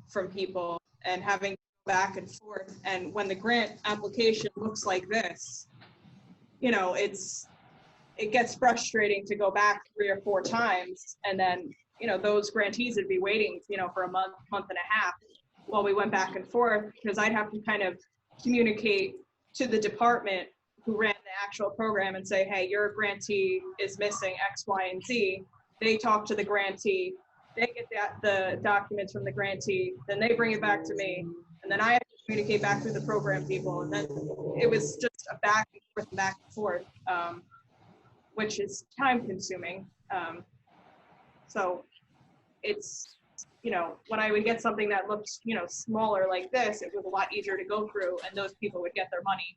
from people, and having to go back and forth. And when the grant application looks like this, it gets frustrating to go back 3 or 4 times, and then those grantees would be waiting for a month and a half while we went back and forth, because I'd have to kind of communicate to the department who ran the actual program and say, hey, your grantee is missing X, Y, and Z. They talk to the grantee, they get the documents from the grantee, then they bring it back to me, and then I have to communicate back through the program people. And then it was just a back and forth, which is time consuming. So it's, when I would get something that looked, smaller like this, it was a lot easier to go through, and those people would get their money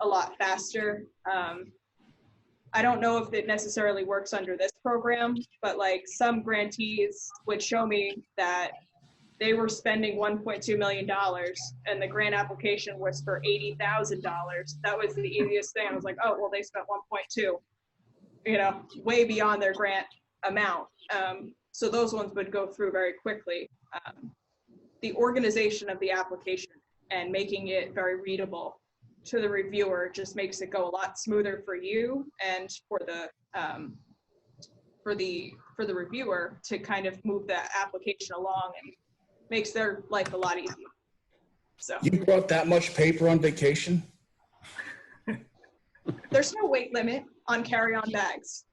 a lot faster. I don't know if it necessarily works under this program, but like some grantees would show me that they were spending $1.2 million and the grant application was for $80,000. That was the easiest thing. I was like, oh, well, they spent 1.2, you know, way beyond their grant amount. So those ones would go through very quickly. The organization of the application and making it very readable to the reviewer just makes it go a lot smoother for you and for the reviewer to kind of move that application along, and makes their life a lot easier. So You brought that much paper on vacation? there's no weight limit on carry-on bags.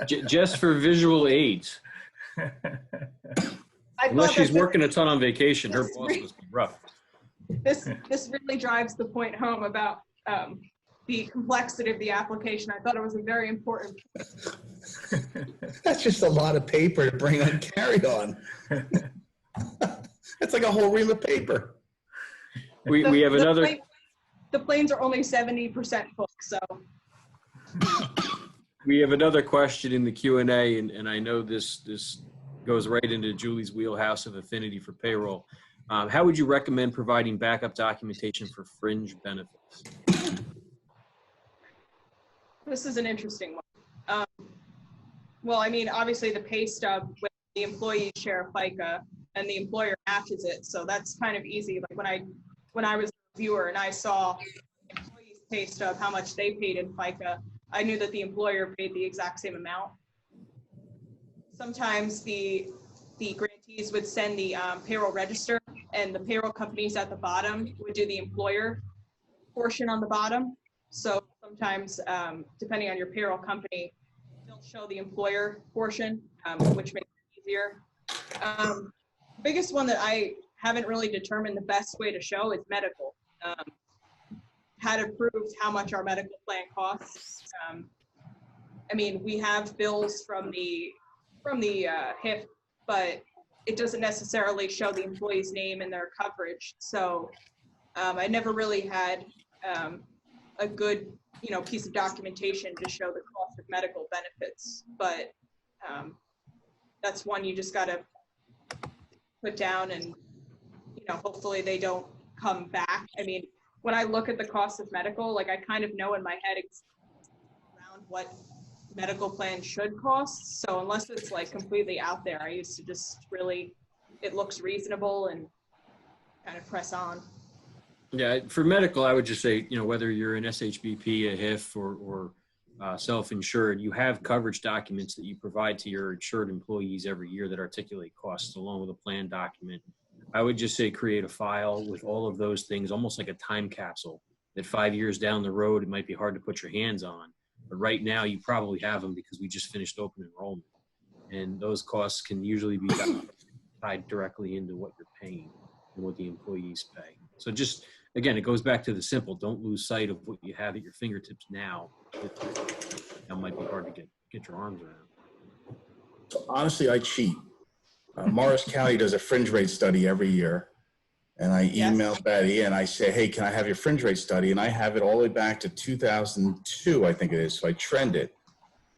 Just for visual aids. Unless she's working a ton on vacation, her boss must be rough. This really drives the point home about the complexity of the application. I thought it was a very important. That's just a lot of paper to bring on carry-on. That's like a whole ream of paper. We have another. The planes are only 70% booked, so. We have another question in the Q&A, and I know this goes right into Julie's wheelhouse of affinity for payroll. How would you recommend providing backup documentation for fringe benefits? This is an interesting one. Well, I mean, obviously the pay stub with the employees share FICA and the employer matches it, so that's kind of easy. Like when I was a reviewer and I saw employees' pay stub, how much they paid in FICA, I knew that the employer paid the exact same amount. Sometimes the grantees would send the payroll register, and the payroll companies at the bottom would do the employer portion on the bottom. So sometimes, depending on your payroll company, they'll show the employer portion, which makes it easier. Biggest one that I haven't really determined the best way to show is medical. Had approved how much our medical plan costs. I mean, we have bills from the HIF, but it doesn't necessarily show the employee's name and their coverage. So I never really had a good, piece of documentation to show the cost of medical benefits. But that's one you just got to put down, and hopefully they don't come back. I mean, when I look at the cost of medical, like I kind of know in my head around what medical plans should cost. So unless it's like completely out there, I used to just really, it looks reasonable and kind of press on. Yeah, for medical, I would just say, whether you're an SHBP, a HIF, or self-insured, you have coverage documents that you provide to your insured employees every year that articulate costs along with a plan document. I would just say create a file with all of those things, almost like a time capsule that 5 years down the road, it might be hard to put your hands on. But right now, you probably have them because we just finished open enrollment. And those costs can usually be tied directly into what you're paying and what the employees pay. So just, again, it goes back to the simple. Don't lose sight of what you have at your fingertips now. That might be hard to get your arms around. So honestly, I cheat. Morris County does a fringe rate study every year. And I email Betty and I say, hey, can I have your fringe rate study? And I have it all the way back to 2002, I think it is. So I trend it.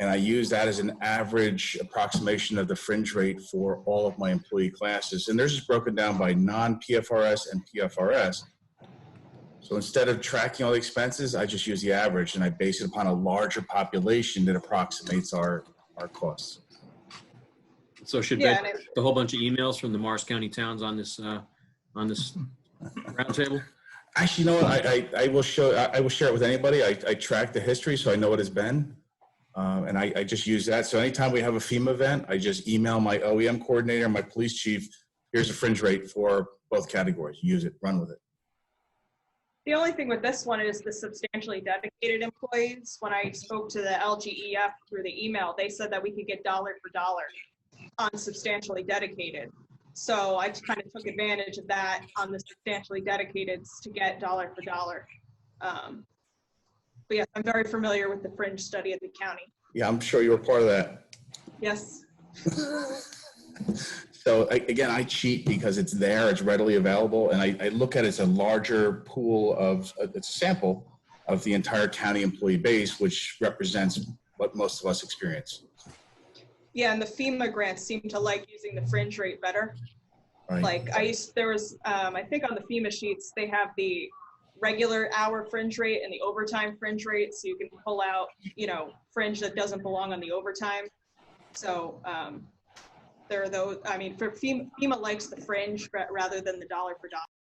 And I use that as an average approximation of the fringe rate for all of my employee classes. And theirs is broken down by non-PFRS and PFRS. So instead of tracking all the expenses, I just use the average and I base it upon a larger population that approximates our costs. So should the whole bunch of emails from the Morris County towns on this roundtable? Actually, you know what? I will share it with anybody. I track the history, so I know what it's been, and I just use that. So anytime we have a FEMA event, I just email my OEM coordinator, my police chief. Here's a fringe rate for both categories. Use it, run with it. The only thing with this one is the substantially dedicated employees. When I spoke to the LGEF through the email, they said that we could get dollar for dollar on substantially dedicated. So I kind of took advantage of that on the substantially dedicated to get dollar for dollar. But yeah, I'm very familiar with the fringe study at the county. Yeah, I'm sure you were part of that. Yes. So again, I cheat because it's there, it's readily available, and I look at it as a larger pool of, it's a sample of the entire county employee base, which represents what most of us experience. Yeah, and the FEMA grants seem to like using the fringe rate better. Right. Like there was, I think on the FEMA sheets, they have the regular hour fringe rate and the overtime fringe rate. So you can pull out, fringe that doesn't belong on the overtime. So there are those, I mean, for FEMA likes the fringe rather than the dollar for dollar.